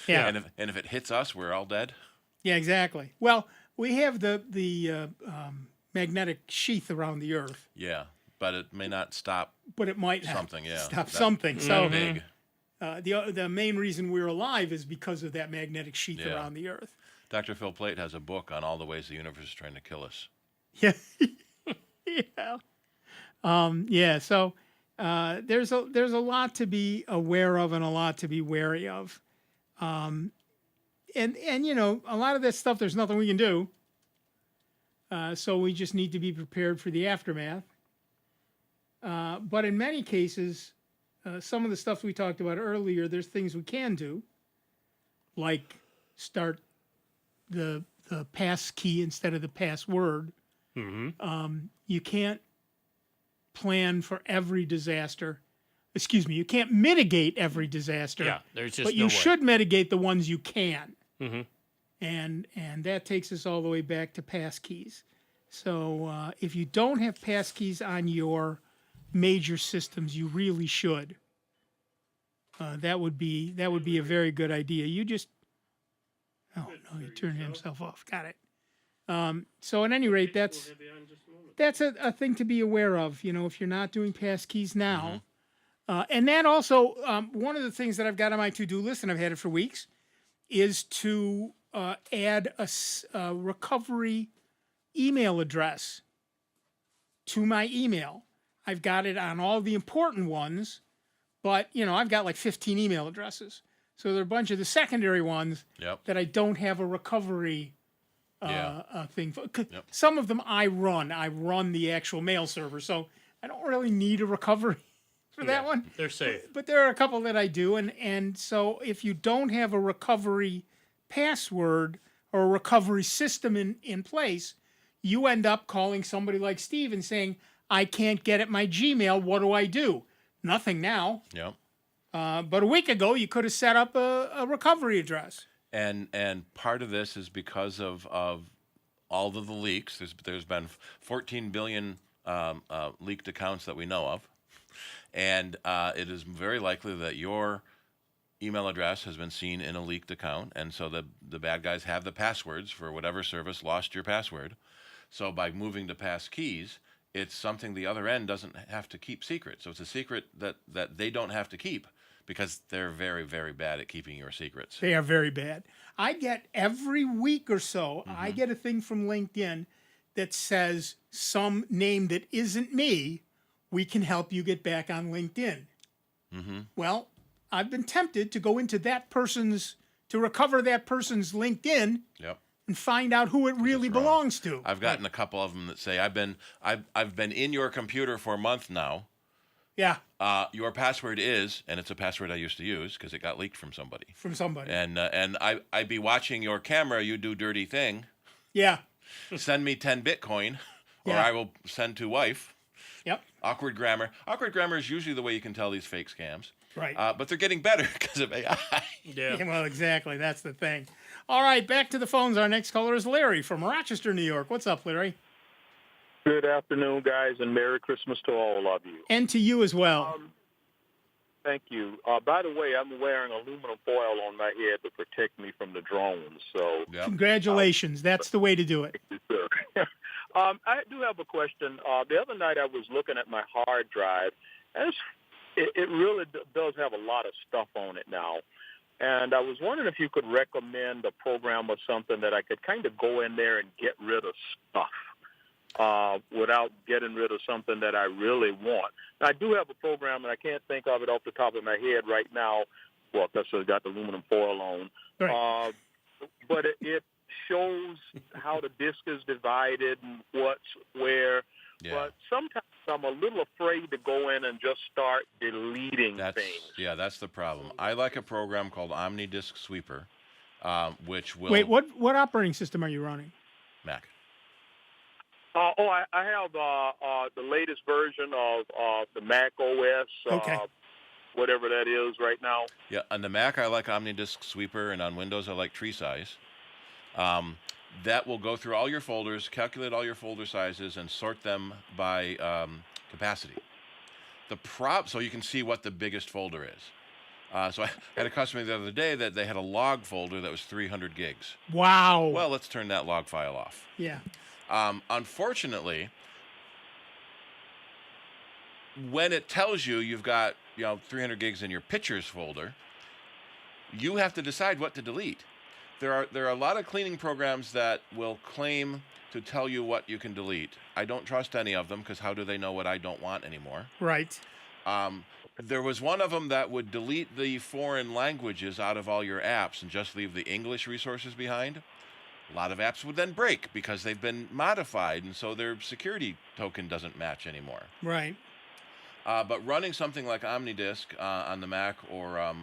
yeah, and if it hits us, we're all dead. Yeah, exactly. Well, we have the magnetic sheath around the Earth. Yeah, but it may not stop. But it might something. Stop something. So big. The main reason we're alive is because of that magnetic sheath around the Earth. Dr. Phil Plait has a book on all the ways the universe is trying to kill us. Yeah. Yeah. So there's a lot to be aware of and a lot to be wary of. And you know, a lot of this stuff, there's nothing we can do. So we just need to be prepared for the aftermath. But in many cases, some of the stuff we talked about earlier, there's things we can do, like start the pass key instead of the password. You can't plan for every disaster. Excuse me, you can't mitigate every disaster. Yeah, there's just but you should mitigate the ones you can. And that takes us all the way back to pass keys. So if you don't have pass keys on your major systems, you really should. That would be a very good idea. You just he turned himself off. Got it. So at any rate, that's a thing to be aware of. You know, if you're not doing pass keys now, and that also one of the things that I've got on my to-do list, and I've had it for weeks, is to add a recovery email address to my email. I've got it on all the important ones, but, you know, I've got like 15 email addresses. So there are a bunch of the secondary ones that I don't have a recovery thing for. Some of them I run the actual mail server, so I don't really need a recovery for that one. They're safe. But there are a couple that I do, and so if you don't have a recovery password or a recovery system in place, you end up calling somebody like Steve and saying, I can't get at my Gmail. What do I do? Nothing now. Yeah. But a week ago, you could have set up a recovery address. And part of this is because of all of the leaks. There's been 14 billion leaked accounts that we know of, and it is very likely that your email address has been seen in a leaked account, and so the bad guys have the passwords for whatever service lost your password. So by moving to pass keys, it's something the other end doesn't have to keep secret. So it's a secret that they don't have to keep because they're very, very bad at keeping your secrets. They are very bad. I get every week or so, I get a thing from LinkedIn that says some name that isn't me, we can help you get back on LinkedIn. Well, I've been tempted to go into to recover that person's LinkedIn. And find out who it really belongs to. I've gotten a couple of them that say, I've been in your computer for a month now. Yeah. Your password is, and it's a password I used to use because it got leaked from somebody. And I be watching your camera, you do dirty thing. Yeah. Send me 10 Bitcoin, or I will send to wife. Yep. Awkward grammar. Awkward grammar is usually the way you can tell these fake scams. Right. But they're getting better because of AI. Yeah, well, exactly. That's the thing. All right, back to the phones. Our next caller is Larry from Rochester, New York. What's up, Larry? Good afternoon, guys, and Merry Christmas to all of you. And to you as well. Thank you. By the way, I'm wearing aluminum foil on my head to protect me from the drones. So Congratulations. That's the way to do it. Thank you, sir. I do have a question. The other night I was looking at my hard drive, and it really does have a lot of stuff on it now. And I was wondering if you could recommend a program or something that I could kind of go in there and get rid of stuff without getting rid of something that I really want. Now, I do have a program, and I can't think of it off the top of my head right now, truck. That's got the aluminum foil on. Right. But it shows how the disk is divided and what's where. Yeah. But sometimes I'm a little afraid to go in and just start deleting things. Yeah, that's the problem. I like a program called OmniDisk Sweeper, which will... Wait, what operating system are you running? Mac. I have the latest version of the macOS, whatever that is right now. Yeah, on the Mac, I like OmniDisk Sweeper, and on Windows, I like Tree Size. That will go through all your folders, calculate all your folder sizes, and sort them by capacity. So you can see what the biggest folder is. So I had a customer the other day that they had a log folder that was 300 gigs. Wow. Well, let's turn that log file off. Yeah. Unfortunately, when it tells you you've got 300 gigs in your pictures folder, you have to decide what to delete. There are a lot of cleaning programs that will claim to tell you what you can delete. I don't trust any of them because how do they know what I don't want anymore? Right. There was one of them that would delete the foreign languages out of all your apps and just leave the English resources behind. A lot of apps would then break because they've been modified, and so their security token doesn't match anymore. Right. But running something like OmniDisk on the Mac or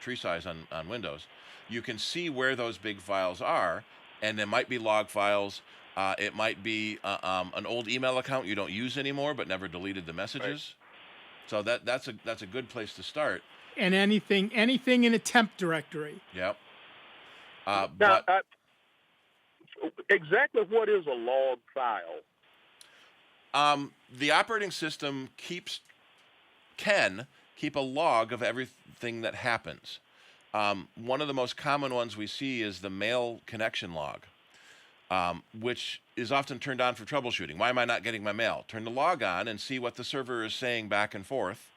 Tree Size on Windows, you can see where those big files are, and there might be log files. It might be an old email account you don't use anymore but never deleted the messages. Right. So that's a good place to start. And anything in a temp directory. Yep. Exactly what is a log file? The operating system can keep a log of everything that happens. One of the most common ones we see is the mail connection log, which is often turned on for troubleshooting. Why am I not getting my mail? Turn the log on and see what the server is saying back and forth.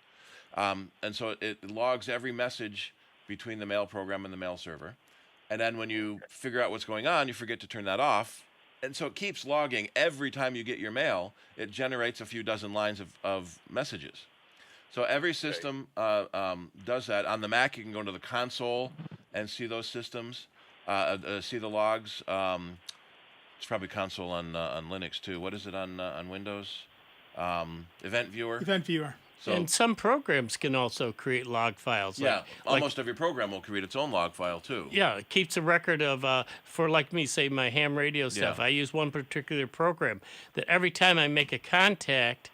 And so it logs every message between the mail program and the mail server. And then when you figure out what's going on, you forget to turn that off. And so it keeps logging. Every time you get your mail, it generates a few dozen lines of messages. So every system does that. On the Mac, you can go into the console and see those systems, see the logs. It's probably console on Linux too. What is it on Windows? Event Viewer. Event Viewer. So, and some programs can also create log files. Yeah, almost every program will create its own log file too. Yeah, it keeps a record of, for like me, say my ham radio stuff. Yeah. I use one particular program that every time I make a contact,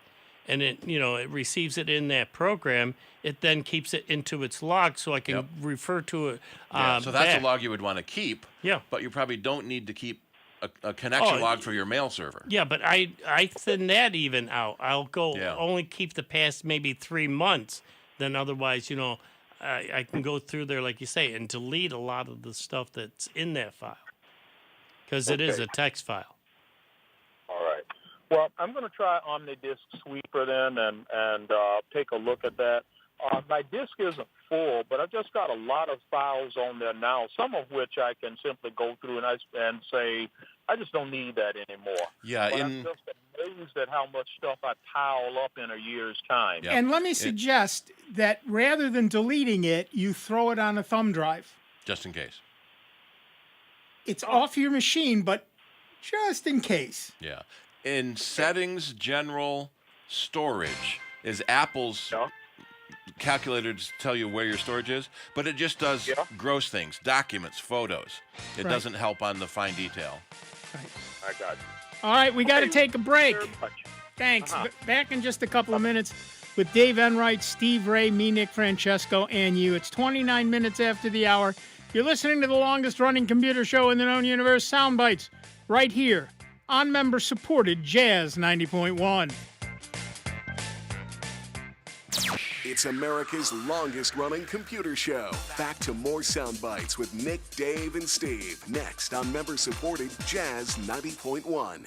and it receives it in that program, it then keeps it into its log so I can refer to it. So that's a log you would want to keep. Yeah. But you probably don't need to keep a connection log for your mail server. Yeah, but I thin that even out. I'll go only keep the past maybe 3 months. Then otherwise, I can go through there, like you say, and delete a lot of the stuff that's in that file because it is a text file. All right. Well, I'm going to try OmniDisk Sweeper then and take a look at that. My disk isn't full, but I've just got a lot of files on there now, some of which I can simply go through and say, I just don't need that anymore. Yeah, but I'm just amazed at how much stuff I pile up in a year's time. And let me suggest that rather than deleting it, you throw it on a thumb drive. Just in case. It's off your machine, but just in case. Yeah. In settings, general storage is Apple's calculator to tell you where your storage is, but it just does gross things, documents, photos. It doesn't help on the fine detail. Right. I got it. All right, we got to take a break. Thanks. Back in just a couple of minutes with Dave Enright, Steve Ray, me, Nick Francesco, and you. It's 29 minutes after the hour. You're listening to the longest-running computer show in the known universe, Sound Bytes, right here on member-supported Jazz 90.1. It's America's longest-running computer show. Back to more Sound Bites with Nick, Dave, and Steve. Next on member-supported Jazz 90.1.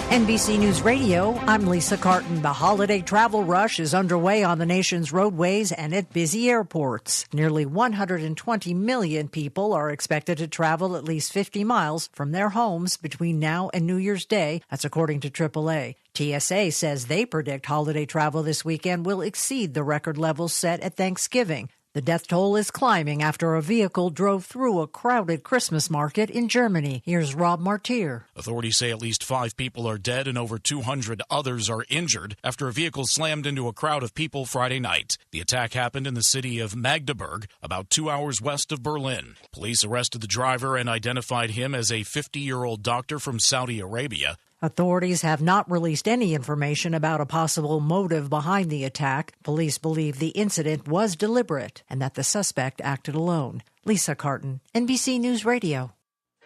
NBC News Radio, I'm Lisa Carton. The holiday travel rush is underway on the nation's roadways and at busy airports. Nearly 120 million people are expected to travel at least 50 miles from their homes between now and New Year's Day. That's according to AAA. TSA says they predict holiday travel this weekend will exceed the record levels set at Thanksgiving. The death toll is climbing after a vehicle drove through a crowded Christmas market in Germany. Here's Rob Martier. Authorities say at least 5 people are dead and over 200 others are injured after a vehicle slammed into a crowd of people Friday night. The attack happened in the city of Magdeburg, about 2 hours west of Berlin. Police arrested the driver and identified him as a 50-year-old doctor from Saudi Arabia. Authorities have not released any information about a possible motive behind the attack. Police believe the incident was deliberate and that the suspect acted alone. Lisa Carton, NBC News Radio.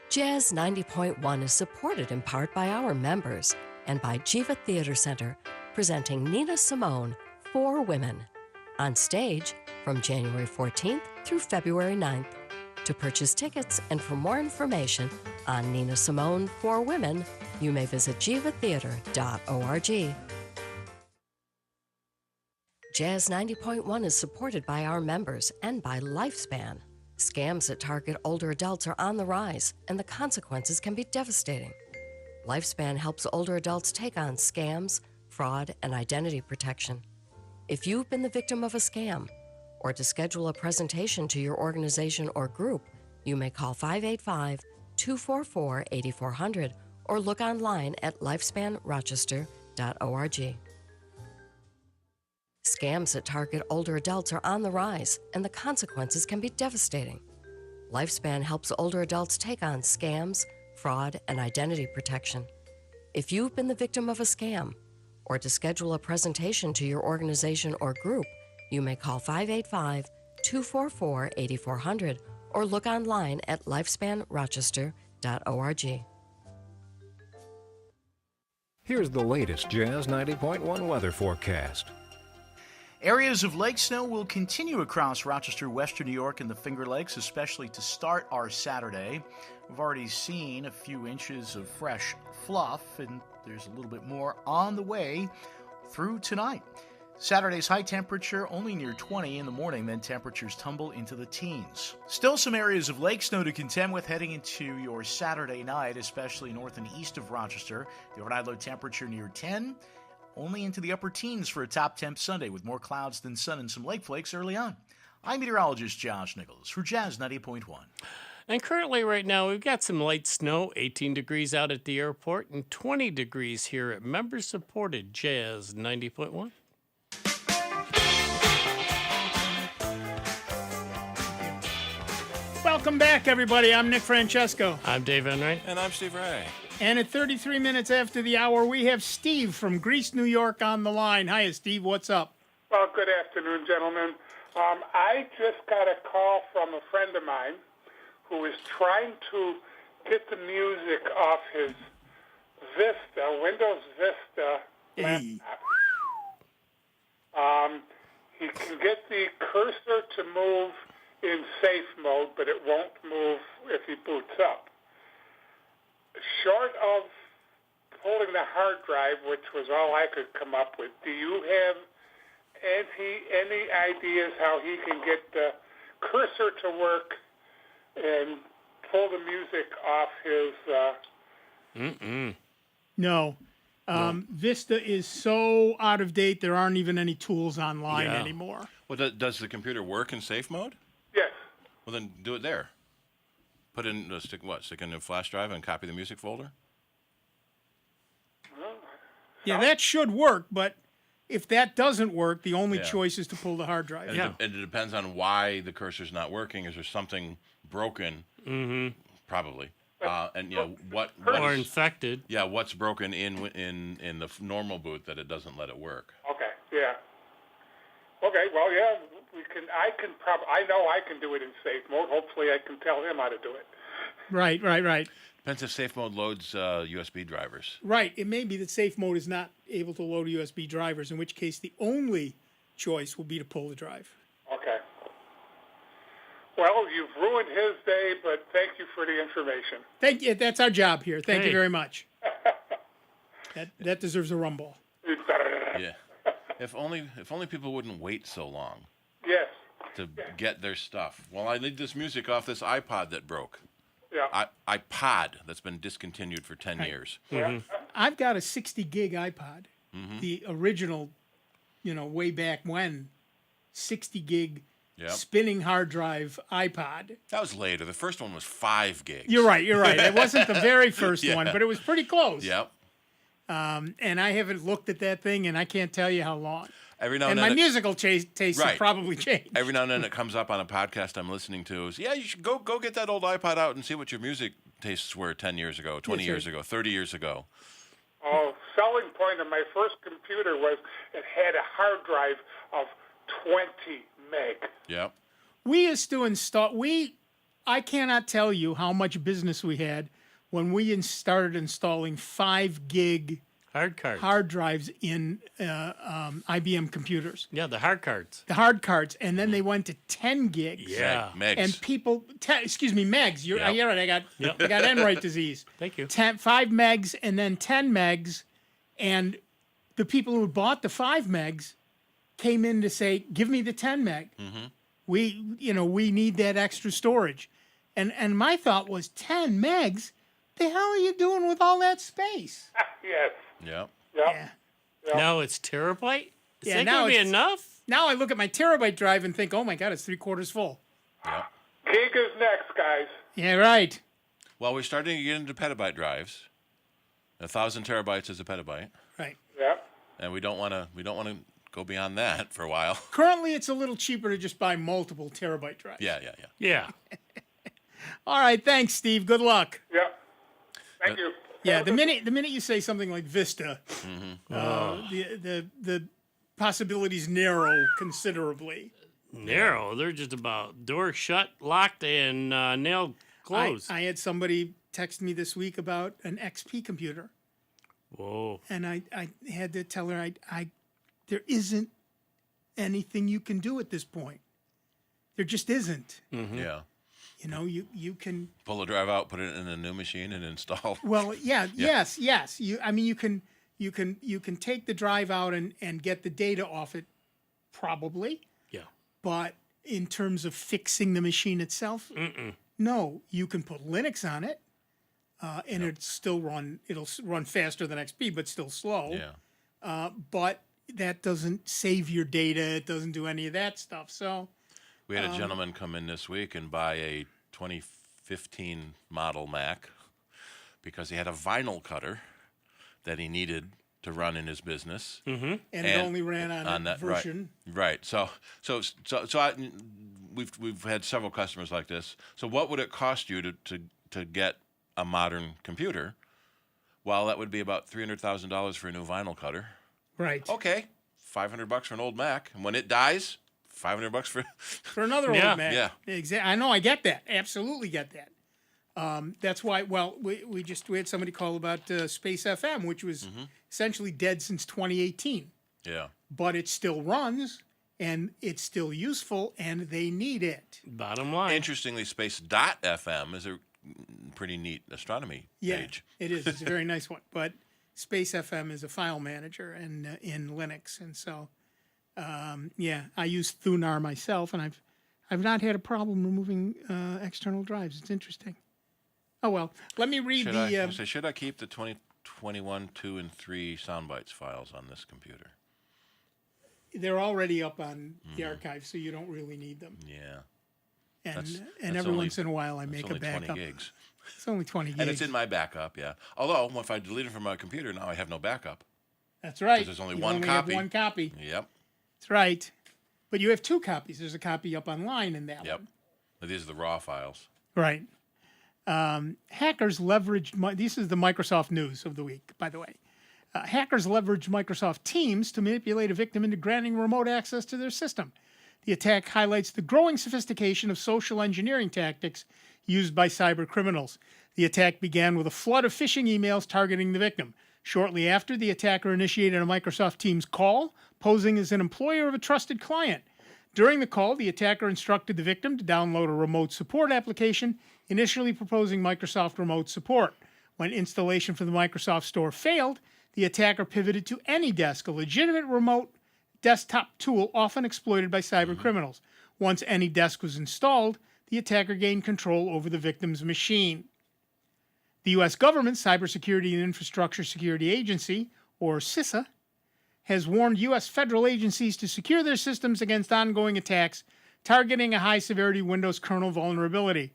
Jazz 90.1 is supported in part by our members and by Jiva Theater Center, presenting Nina Simone, 4 Women, on stage from January 14th through February 9th. To purchase tickets and for more information on Nina Simone, 4 Women, you may visit jivatheater.org. Jazz 90.1 is supported by our members and by Lifespan. Scams that target older adults are on the rise, and the consequences can be devastating. Lifespan helps older adults take on scams, fraud, and identity protection. If you've been the victim of a scam, or to schedule a presentation to your organization or group, you may call 585-244-8400 or look online at lifespanrochester.org. Scams that target older adults are on the rise, and the consequences can be devastating. Lifespan helps older adults take on scams, fraud, and identity protection. If you've been the victim of a scam, or to schedule a presentation to your organization or group, you may call 585-244-8400 or look online at lifespanrochester.org. Here's the latest Jazz 90.1 weather forecast. Areas of lake snow will continue across Rochester, Western New York, and the Finger Lakes, especially to start our Saturday. We've already seen a few inches of fresh fluff, and there's a little bit more on the way through tonight. Saturday's high temperature only near 20 in the morning, then temperatures tumble into the teens. Still some areas of lake snow to contend with heading into your Saturday night, especially north and east of Rochester. The overnight low temperature near 10, only into the upper teens for a top temp Sunday with more clouds than sun and some lake flakes early on. I'm meteorologist Josh Nichols for Jazz 90.1. And currently right now we've got some light snow, 18 degrees out at the airport and 20 degrees here at member-supported Jazz 90.1. Welcome back, everybody. I'm Nick Francesco. I'm Dave Enright. And I'm Steve Ray. And at 33 minutes after the hour, we have Steve from Greece, New York on the line. Hiya, Steve. What's up? Well, good afternoon, gentlemen. I just got a call from a friend of mine who is trying to get the music off his Vista, Windows Vista laptop. He can get the cursor to move in safe mode, but it won't move if he boots up. Short of pulling the hard drive, which was all I could come up with, do you have any ideas how he can get the cursor to work and pull the music off his... No. Vista is so out of date, there aren't even any tools online anymore. Well, does the computer work in safe mode? Yes. Well, then do it there. Put in, stick in a flash drive and copy the music folder? Yeah, that should work, but if that doesn't work, the only choice is to pull the hard drive. And it depends on why the cursor's not working. Is there something broken? Mm-hmm. Probably. And what or is, infected? Yeah, what's broken in the normal boot that it doesn't let it work? Okay. Yeah. Okay. Well, yeah, I know I can do it in safe mode. Hopefully, I can tell him how to do it. Right. Depends if safe mode loads USB drivers. Right. It may be that safe mode is not able to load USB drivers, in which case the only choice will be to pull the drive. Okay. Well, you've ruined his day, but thank you for the information. Thank you. That's our job here. Thank you very much. That deserves a rumble. Yeah. If only people wouldn't wait so long. Yes. To get their stuff. Well, I need this music off this iPod that broke. Yeah. iPod that's been discontinued for 10 years. Mm-hmm. I've got a 60 gig iPod, the original, way back when, 60 gig spinning hard drive iPod. That was later. The first one was 5 gigs. You're right. It wasn't the very first one, but it was pretty close. Yep. And I haven't looked at that thing, and I can't tell you how long. Every now and then my musical tastes have probably changed. Every now and then it comes up on a podcast I'm listening to. You should go get that old iPod out and see what your music tastes were 10 years ago, 20 years ago, 30 years ago. Oh, selling point of my first computer was it had a hard drive of 20 meg. Yep. We used to install. I cannot tell you how much business we had when we started installing 5 gig hard drives in IBM computers. Yeah, the hard cards. The hard cards, and then they went to 10 gigs. Yeah, megs. And people, megs. You're right. I got Enright disease. Thank you. 5 megs, and then 10 megs, and the people who bought the 5 megs came in to say, "Give me the 10 meg. Mm-hmm. We need that extra storage." And my thought was, 10 megs. The hell are you doing with all that space? Yes. Yep. Yep. Now it's terabyte? Is that now going to be enough? Now I look at my terabyte drive and think, oh my God, it's 3/4 full. Yep. Gig is next, guys. Yeah, right. Well, we're starting to get into petabyte drives. 1,000 terabytes is a petabyte. Right. Yep. And we don't want to go beyond that for a while. Currently, it's a little cheaper to just buy multiple terabyte drives. Yeah. All right, thanks, Steve. Good luck. Yep. Thank you. Yeah, the minute you say something like Vista, the possibilities narrow considerably. Narrow? They're just about door shut, locked, and nailed closed. I had somebody text me this week about an XP computer. Whoa. And I had to tell her there isn't anything you can do at this point. There just isn't. Mm-hmm. Yeah. You can pull the drive out, put it in a new machine, and install. Well, yes. You can take the drive out and get the data off it, probably. Yeah. But in terms of fixing the machine itself, no. You can put Linux on it, and it'll run faster than XP, but still slow. Yeah. But that doesn't save your data. It doesn't do any of that stuff. So. We had a gentleman come in this week and buy a 2015 model Mac because he had a vinyl cutter that he needed to run in his business. Mm-hmm. And it only ran on that version. Right. So we've had several customers like this. So what would it cost you to get a modern computer? Well, that would be about $300,000 for a new vinyl cutter. Right. Okay. $500 for an old Mac. And when it dies, $500 for another old Mac. Yeah, exactly. I know. I get that. Absolutely get that. That's why. Well, we had somebody call about SpaceFM, which was essentially dead since 2018. Yeah. But it still runs, and it's still useful, and they need it. Bottom line. Interestingly, Space.fm is a pretty neat astronomy page. It is. It's a very nice one. But SpaceFM is a file manager and in Linux, and so. I use Thunar myself, and I've not had a problem removing external drives. It's interesting. Oh well, let me read should I keep the 2021 2 and 3 soundbites files on this computer? They're already up on the archive, so you don't really need them. Yeah. And every once in a while, I make a backup. 20 gigs. It's only 20 gigs. And it's in my backup, yeah. Although if I delete it from my computer, now I have no backup. That's right. Because there's only you one only copy. Have one copy. Yep. That's right. But you have 2 copies. There's a copy up online in that one. But these are the raw files. Right. Hackers leveraged... This is the Microsoft news of the week, by the way. Hackers leveraged Microsoft Teams to manipulate a victim into granting remote access to their system. The attack highlights the growing sophistication of social engineering tactics used by cyber criminals. The attack began with a flood of phishing emails targeting the victim. Shortly after, the attacker initiated a Microsoft Teams call, posing as an employer of a trusted client. During the call, the attacker instructed the victim to download a remote support application, initially proposing Microsoft Remote Support. When installation for the Microsoft Store failed, the the attacker pivoted to AnyDesk, a legitimate remote desktop tool often exploited by cyber criminals. Once AnyDesk was installed, the attacker gained control over the victim's machine. The U.S. government's Cybersecurity and Infrastructure Security Agency, or CISA, has warned U.S. federal agencies to secure their systems against ongoing attacks targeting a high-severity Windows kernel vulnerability.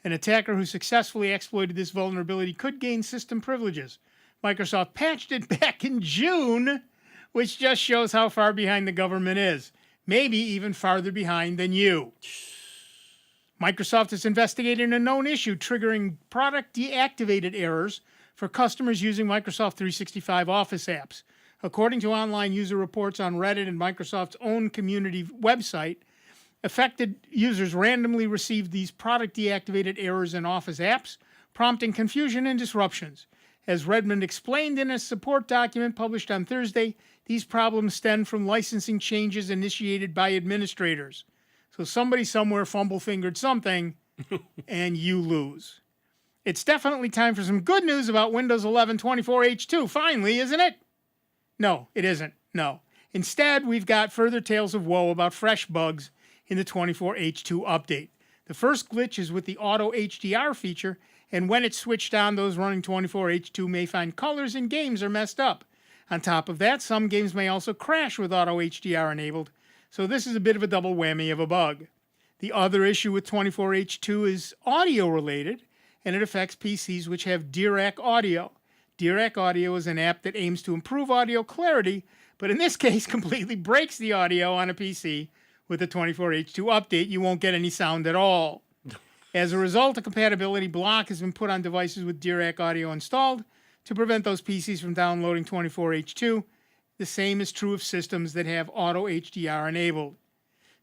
An attacker who successfully exploited this vulnerability could gain system privileges. Microsoft patched it back in June, which just shows how far behind the government is. Maybe even farther behind than you. Microsoft is investigating a known issue triggering product deactivated errors for customers using Microsoft 365 Office apps. According to online user reports on Reddit and Microsoft's own community website, affected users randomly received these product deactivated errors in Office apps, prompting confusion and disruptions. As Redmond explained in a support document published on Thursday, these problems stem from licensing changes initiated by administrators. So somebody somewhere fumble-fingered something, and you lose. It's definitely time for some good news about Windows 11 24H2, finally, isn't it? No, it isn't. No. Instead, we've got further tales of woe about fresh bugs in the 24H2 update. The first glitch is with the Auto HDR feature, and when it's switched on, those running 24H2 may find colors in games are messed up. On top of that, some games may also crash with Auto HDR enabled, so this is a bit of a double whammy of a bug. The other issue with 24H2 is audio related, and it affects PCs which have Dirac Audio. Dirac Audio is an app that aims to improve audio clarity, but in this case completely breaks the audio on a PC. With the 24H2 update, you won't get any sound at all. As a result, a compatibility block has been put on devices with Dirac Audio installed to prevent those PCs from downloading 24H2. The same is true of systems that have Auto HDR enabled.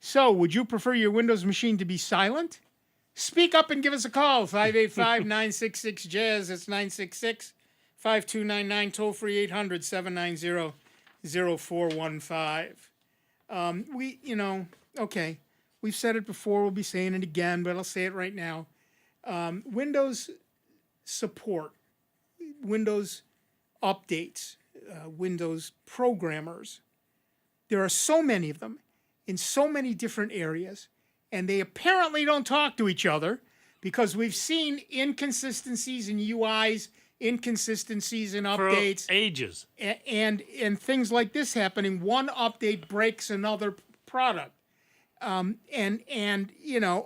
So, would you prefer your Windows machine to be silent? Speak up and give us a call, 585-966-JAZZ. That's 966-5299, toll-free 800-790-0415. Okay, we've said it before, we'll be saying it again, but I'll say it right now. Windows support, Windows updates, Windows programmers, there are so many of them in so many different areas, and they apparently don't talk to each other because we've seen inconsistencies in UIs, inconsistencies in updates. For ages. And things like this happening. One update breaks another product.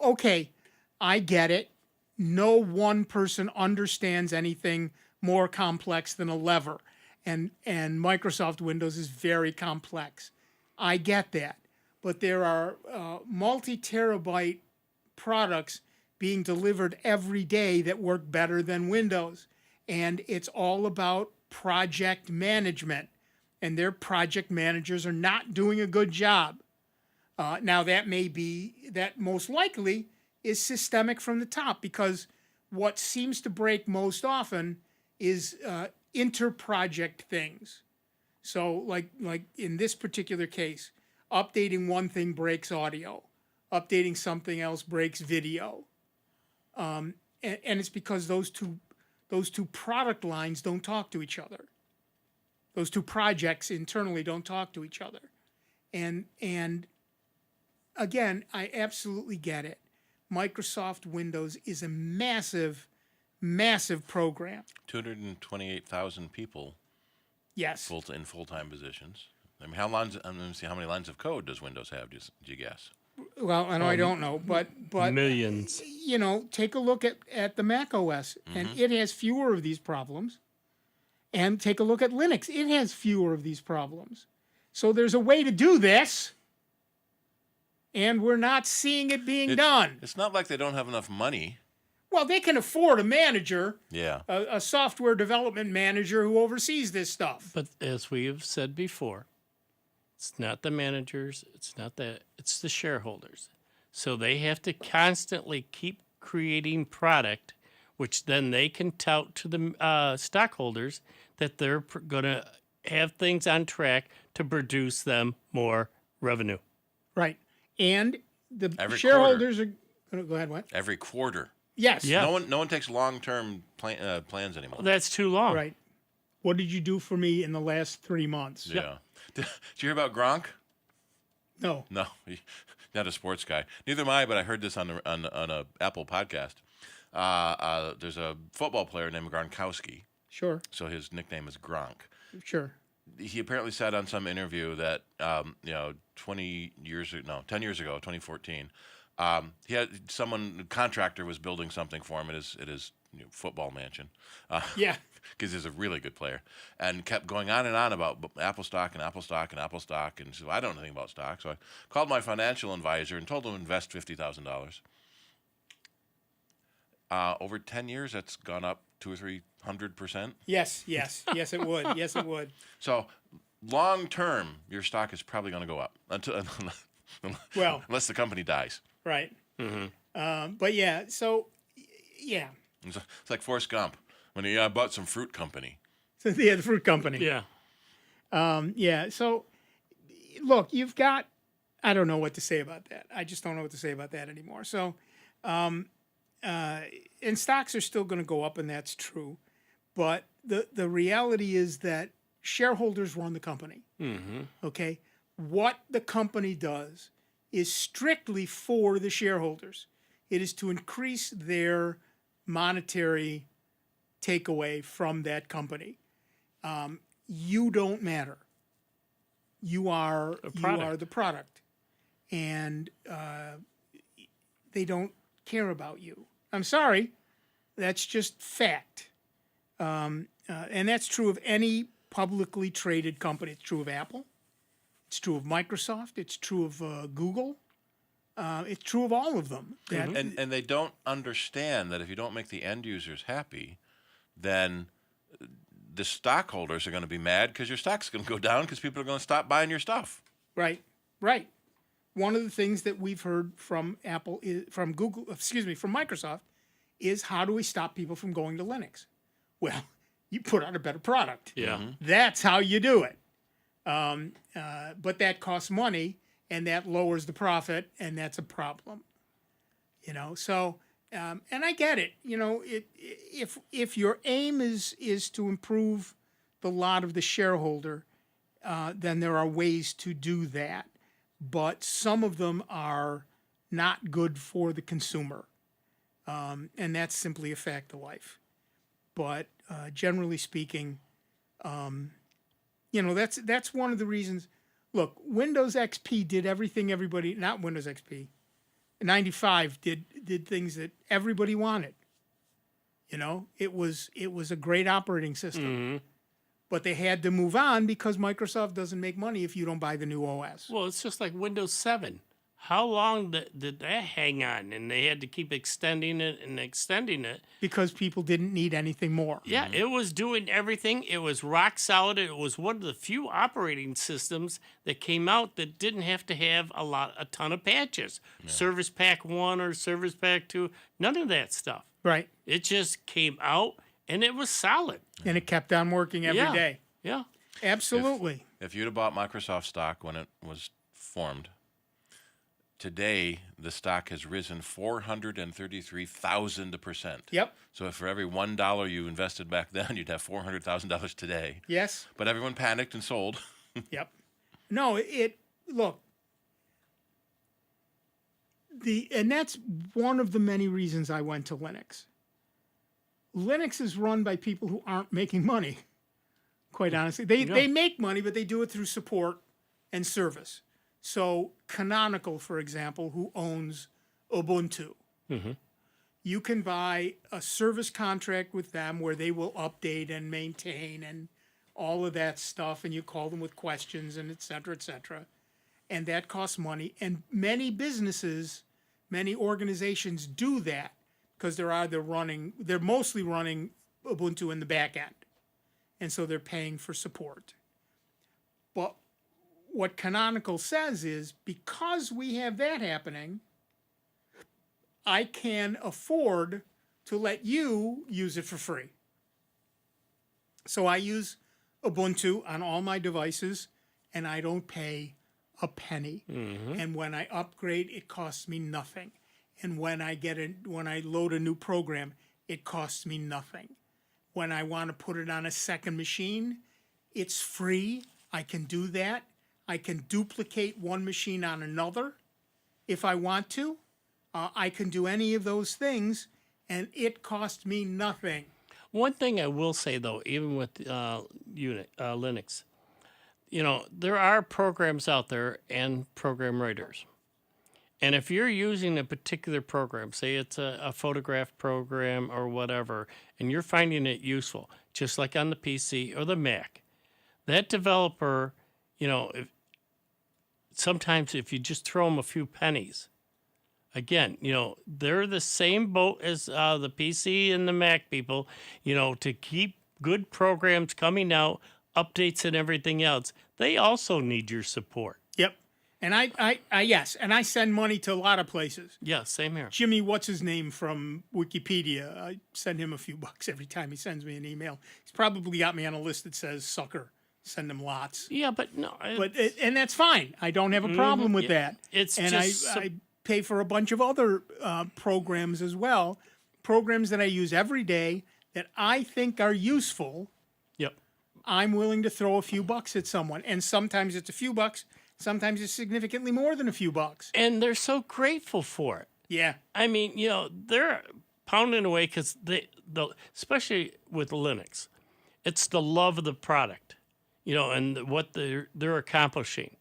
Okay, I get it. No one person understands anything more complex than a lever. And Microsoft Windows is very complex. I get that. But there are multi-terabyte products being delivered every day that work better than Windows. And it's all about project management. And their project managers are not doing a good job. Now, that most likely is systemic from the top, because what seems to break most often is inter-project things. So, like in this particular case, updating one thing breaks audio. Updating something else breaks video. And it's because those two product lines don't talk to each other. Those two projects internally don't talk to each other. And again, I absolutely get it. Microsoft Windows is a massive, massive program. 228,000 people. Yes. In full-time positions. I mean, let me see, how many lines of code does Windows have? Do you guess? Well, I don't know, but millions. Take a look at the macOS, and it has fewer of these problems. And take a look at Linux; it has fewer of these problems. So there's a way to do this, and we're not seeing it being done. It's not like they don't have enough money. Well, they can afford a manager, a software development manager who oversees this stuff. But as we have said before, it's not the managers, it's the shareholders. So they have to constantly keep creating product, which then they can tout to the stockholders that they're going to have things on track to produce them more revenue. Right. And the Every shareholders are going to go ahead. What? Every quarter. Yes. Yeah. No one takes long-term plans anymore. Well, that's too long. Right. What did you do for me in the last 3 months? Yeah. Did you hear about Gronk? No. No, not a sports guy. Neither am I, but I heard this on a Apple podcast. There's a football player named Gronkowski. Sure. So his nickname is Gronk. Sure. He apparently said on some interview that 10 years ago, 2014, he had a contractor was building something for him at his football mansion. Yeah. Because he's a really good player, and kept going on and on about Apple stock and Apple stock and Apple stock, and so I don't know anything about stock. So I called my financial advisor and told him to invest $50,000. Over 10 years, that's gone up 200 or 300%. Yes, it would. Yes, it would. So long term, your stock is probably going to go up unless the company dies. Right. Mm-hmm. But yeah, so yeah. It's like Forrest Gump when he bought some fruit company. So yeah, the fruit company. Yeah. Yeah. So look, you've got. I don't know what to say about that. I just don't know what to say about that anymore. So, and stocks are still going to go up, and that's true. But the reality is that shareholders run the company. Mm-hmm. Okay. What the company does is strictly for the shareholders. It is to increase their monetary takeaway from that company. You don't matter. You are the product, and they don't care about you. I'm sorry, that's just fact, and that's true of any publicly traded company. It's true of Apple. It's true of Microsoft. It's true of Google. It's true of all of them. And they don't understand that if you don't make the end users happy, then the stockholders are going to be mad because your stock's going to go down because people are going to stop buying your stuff. Right. One of the things that we've heard from from Microsoft is, how do we stop people from going to Linux? Well, you put out a better product. Yeah. Mm-hmm. That's how you do it. But that costs money, and that lowers the profit, and that's a problem. So, and I get it. If your aim is to improve the lot of the shareholder, then there are ways to do that. But some of them are not good for the consumer, and that's simply a fact of life. But generally speaking, that's one of the reasons. Look, Windows XP did everything not Windows XP, 95 did things that everybody wanted. It was a great operating system. Mm-hmm. But they had to move on because Microsoft doesn't make money if you don't buy the new OS. Well, it's just like Windows 7. How long did that hang on? And they had to keep extending it. Because people didn't need anything more. Yeah, It was doing everything. It was rock solid. It was one of the few operating systems that came out that didn't have to have a ton of patches. Yeah. Service Pack 1 or Service Pack 2, none of that stuff. Right. It just came out, and it was solid. And it kept on working every day. Yeah. Absolutely. If you'd have bought Microsoft stock when it was formed, today the stock has risen 433,000%. Yep. So if for every $1 you invested back then, you'd have $400,000 today. Yes. But everyone panicked and sold. Yep. No, look. And that's one of the many reasons I went to Linux. Linux is run by people who aren't making money, quite honestly. They make money, but they do it through support and service. So Canonical, for example, who owns Ubuntu, you can buy a service contract with them where they will update and maintain and all of that stuff, and you call them with questions and et cetera, and that costs money. And many businesses, many organizations do that, because they're mostly running Ubuntu in the back end. And so they're paying for support. But what Canonical says is, because we have that happening, I can afford to let you use it for free. So I use Ubuntu on all my devices, and I don't pay a penny. Mm-hmm. And when I upgrade, it costs me nothing. And when I load a new program, it costs me nothing. when I want to put it on a second machine, it's free. I can do that. I can duplicate one machine on another if I want to. I can do any of those things, and it costs me nothing. One thing I will say, though, even with Linux, there are programs out there and program writers. And if you're using a particular program, say it's a photograph program or whatever, and you're finding it useful, just like on the PC or the Mac, that developer, sometimes if you just throw them a few pennies, again, they're the same boat as the PC and the Mac people, to keep good programs coming out, updates and everything else. They also need your support. Yep. And I send money to a lot of places. Yeah, same here. Jimmy, what's his name from Wikipedia? I send him a few bucks every time he sends me an email. He's probably got me on a list that says sucker. Send him lots. Yeah, but no. And that's fine. I don't have a problem with that. It's and just I pay for a bunch of other programs as well, programs that I use every day that I think are useful. Yep. I'm willing to throw a few bucks at someone, and sometimes it's a few bucks, sometimes it's significantly more than a few bucks. And they're so grateful for it. Yeah. I mean, they're pounding away because especially with Linux, it's the love of the product, and what they're accomplishing.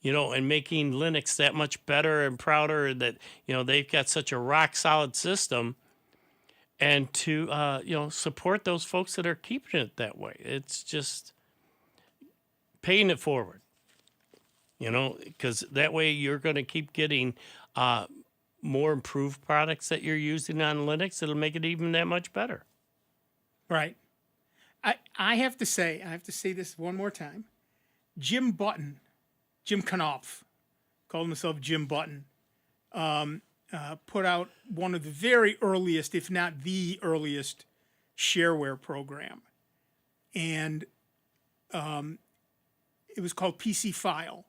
And making Linux that much better and prouder that, they've got such a rock solid system, and to, support those folks that are keeping it that way. It's just paying it forward, because that way you're going to keep getting more improved products that you're using on Linux. It'll make it even that much better. Right. I have to say this one more time. Jim Knopf, called himself Jim Button, put out one of the very earliest, if not the earliest, shareware program. And it was called PC File.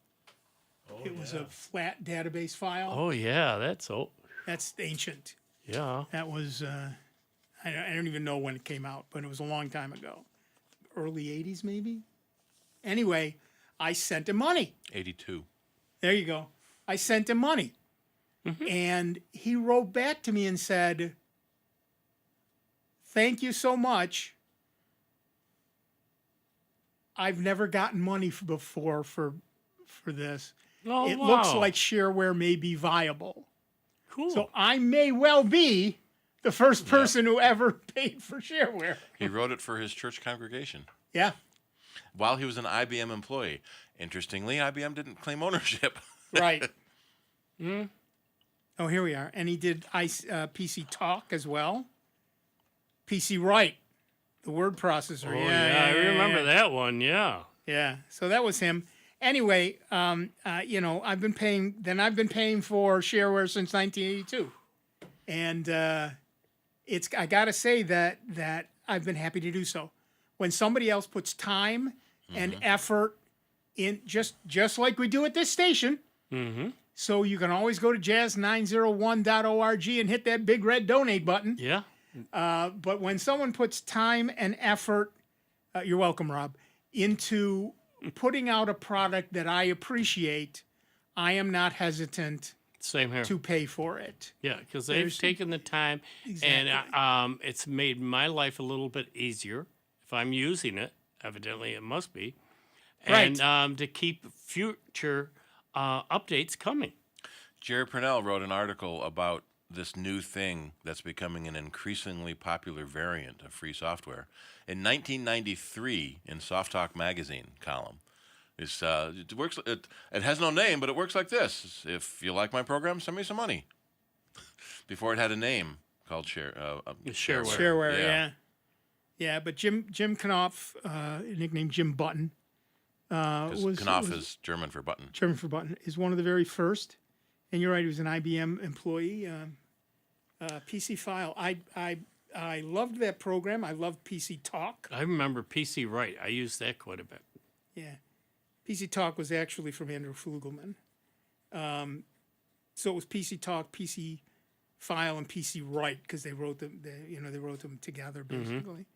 It was a flat database file. Oh, yeah, that's ancient. Yeah. That was, I don't even know when it came out, but it was a long time ago. Early 80s, maybe? Anyway, I sent him money. 82. There you go. I sent him money. Mm-hmm. And he wrote back to me and said, "Thank you so much. I've never gotten money before for this. Oh, it wow. looks like shareware may be viable." Cool. So I may well be the first person who ever paid for shareware. He wrote it for his church congregation. Yeah. While he was an IBM employee. Interestingly, IBM didn't claim ownership. Right. Mm. Oh, here we are. And he did PC Talk as well. PC Write, the word processor. Oh, yeah, I remember that one. Yeah. Yeah. So that was him. Anyway, I've been paying for shareware since 1982. And I got to say that I've been happy to do so. When somebody else puts time and effort in, just like we do at this station. Mm-hmm. So you can always go to jazz901.org and hit that big red donate button. Yeah. But when someone puts time and effort, you're welcome, Rob, into putting out a product that I appreciate, I am not hesitant Same here. to pay for it. Yeah, because they've taken the time, Exactly. and it's made my life a little bit easier. If I'm using it, evidently it must be. And to keep future updates coming. Jerry Purnell wrote an article about this new thing that's becoming an increasingly popular variant of free software. In 1993, in Soft Talk magazine column, it works. It has no name, but it works like this: if you like my program, send me some money. Before it had a name called Shareware. Shareware, yeah. But Jim Knopf, nicknamed Jim Button, Knopf is German for button. German for button, is one of the very first. And you're right, he was an IBM employee. PC File, I loved that program. I loved PC Talk. I remember PC Write. I used that quite a bit. Yeah. PC Talk was actually from Andrew Flugelman. So it was PC Talk, PC File, and PC Write because they wrote them. They wrote them together basically.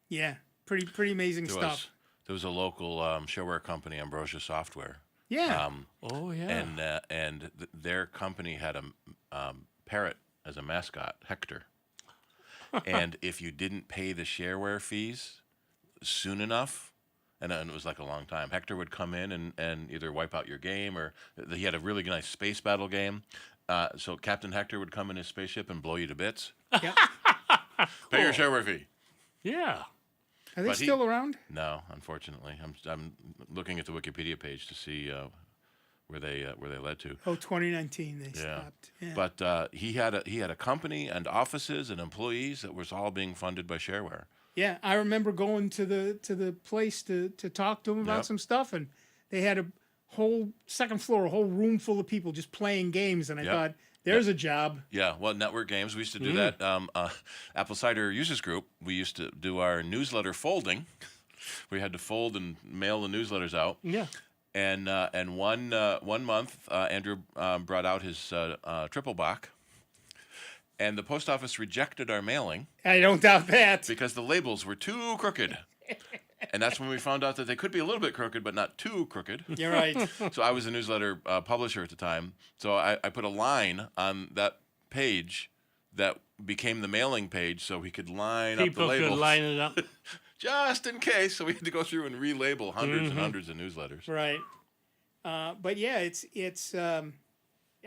Yeah, pretty amazing stuff. There was a local shareware company, Ambrosia Software. Yeah. And their company had a parrot as a mascot, Hector. And if you didn't pay the shareware fees soon enough, and it was like a long time, Hector would come in and either wipe out your game, or he had a really nice space battle game. So Captain Hector would come in his spaceship and blow you to bits. Yep. Pay your shareware fee. Yeah. Are they still around? No, unfortunately. I'm looking at the Wikipedia page to see where they led to. Oh, 2019 they stopped. Yeah. But he had a company and offices and employees that was all being funded by shareware. Yeah, I remember going to the place to talk to them about some stuff, and they had a whole second floor, a whole room full of people just playing games, and I thought, there's a job. Yeah, well, network games, we used to do that. Apple Cider Users Group, we used to do our newsletter folding. We had to fold and mail the newsletters out. Yeah. And one month, Andrew brought out his triple box, and the post office rejected our mailing. I don't doubt that. Because the labels were too crooked. And that's when we found out that they could be a little bit crooked, but not too crooked. You're right. So I was a newsletter publisher at the time. So I put a line on that page that became the mailing page so we could line up the labels. People could line it up. Just in case. So we had to go through and relabel hundreds and hundreds of newsletters. Right. But yeah, it's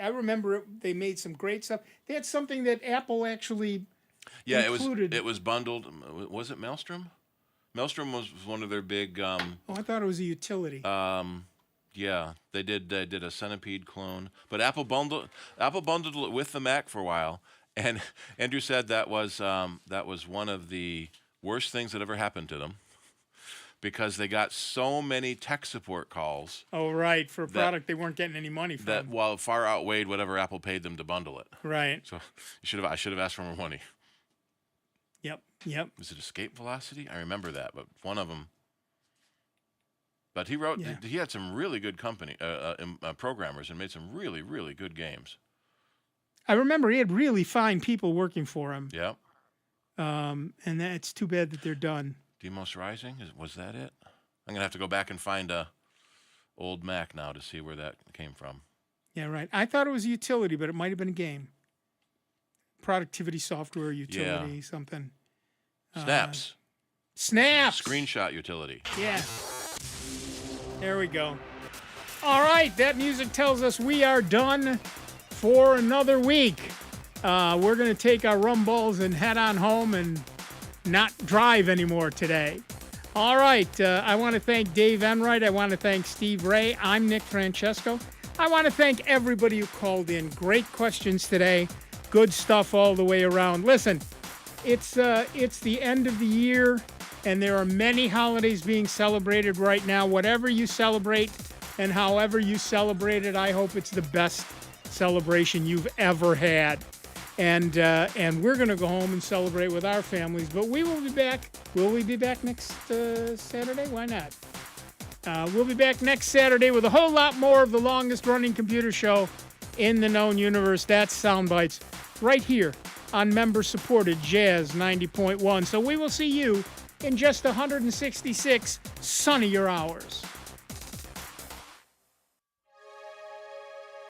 I remember they made some great stuff. They had something that Apple actually included. It was bundled. Was it Maelstrom? Maelstrom was one of their big. I thought it was a utility. Yeah, they did a Centipede clone, but Apple bundled it with the Mac for a while, and Andrew said that was one of the worst things that ever happened to them, because they got so many tech support calls. Oh, right, for a product they weren't getting any money from. That while far outweighed whatever Apple paid them to bundle it. Right. So I should have asked for more money. Yep. Was it Escape Velocity? I remember that, but one of them. But he had some really good programmers and made some really, really good games. I remember he had really fine people working for him. Yeah. And it's too bad that they're done. Demos Rising, was that it? I'm gonna have to go back and find a old Mac now to see where that came from. Yeah, right. I thought it was a utility, but it might have been a game. Productivity software utility, something. Snaps. Screenshot utility. Yeah. There we go. All right, that music tells us we are done for another week. We're going to take our rum balls and head on home and not drive anymore today. All right, I want to thank Dave Enright. I want to thank Steve Ray. I'm Nick Francesco. I want to thank everybody who called in. Great questions today. Good stuff all the way around. Listen, it's the end of the year, and there are many holidays being celebrated right now. Whatever you celebrate and however you celebrate it, I hope it's the best celebration you've ever had. And we're going to go home and celebrate with our families. But we will be back. Will we be back next Saturday? Why not? We'll be back next Saturday with a whole lot more of the longest-running computer show in the known universe. That's Soundbites right here on member-supported Jazz 90.1. So we will see you in just 166 sunnier hours.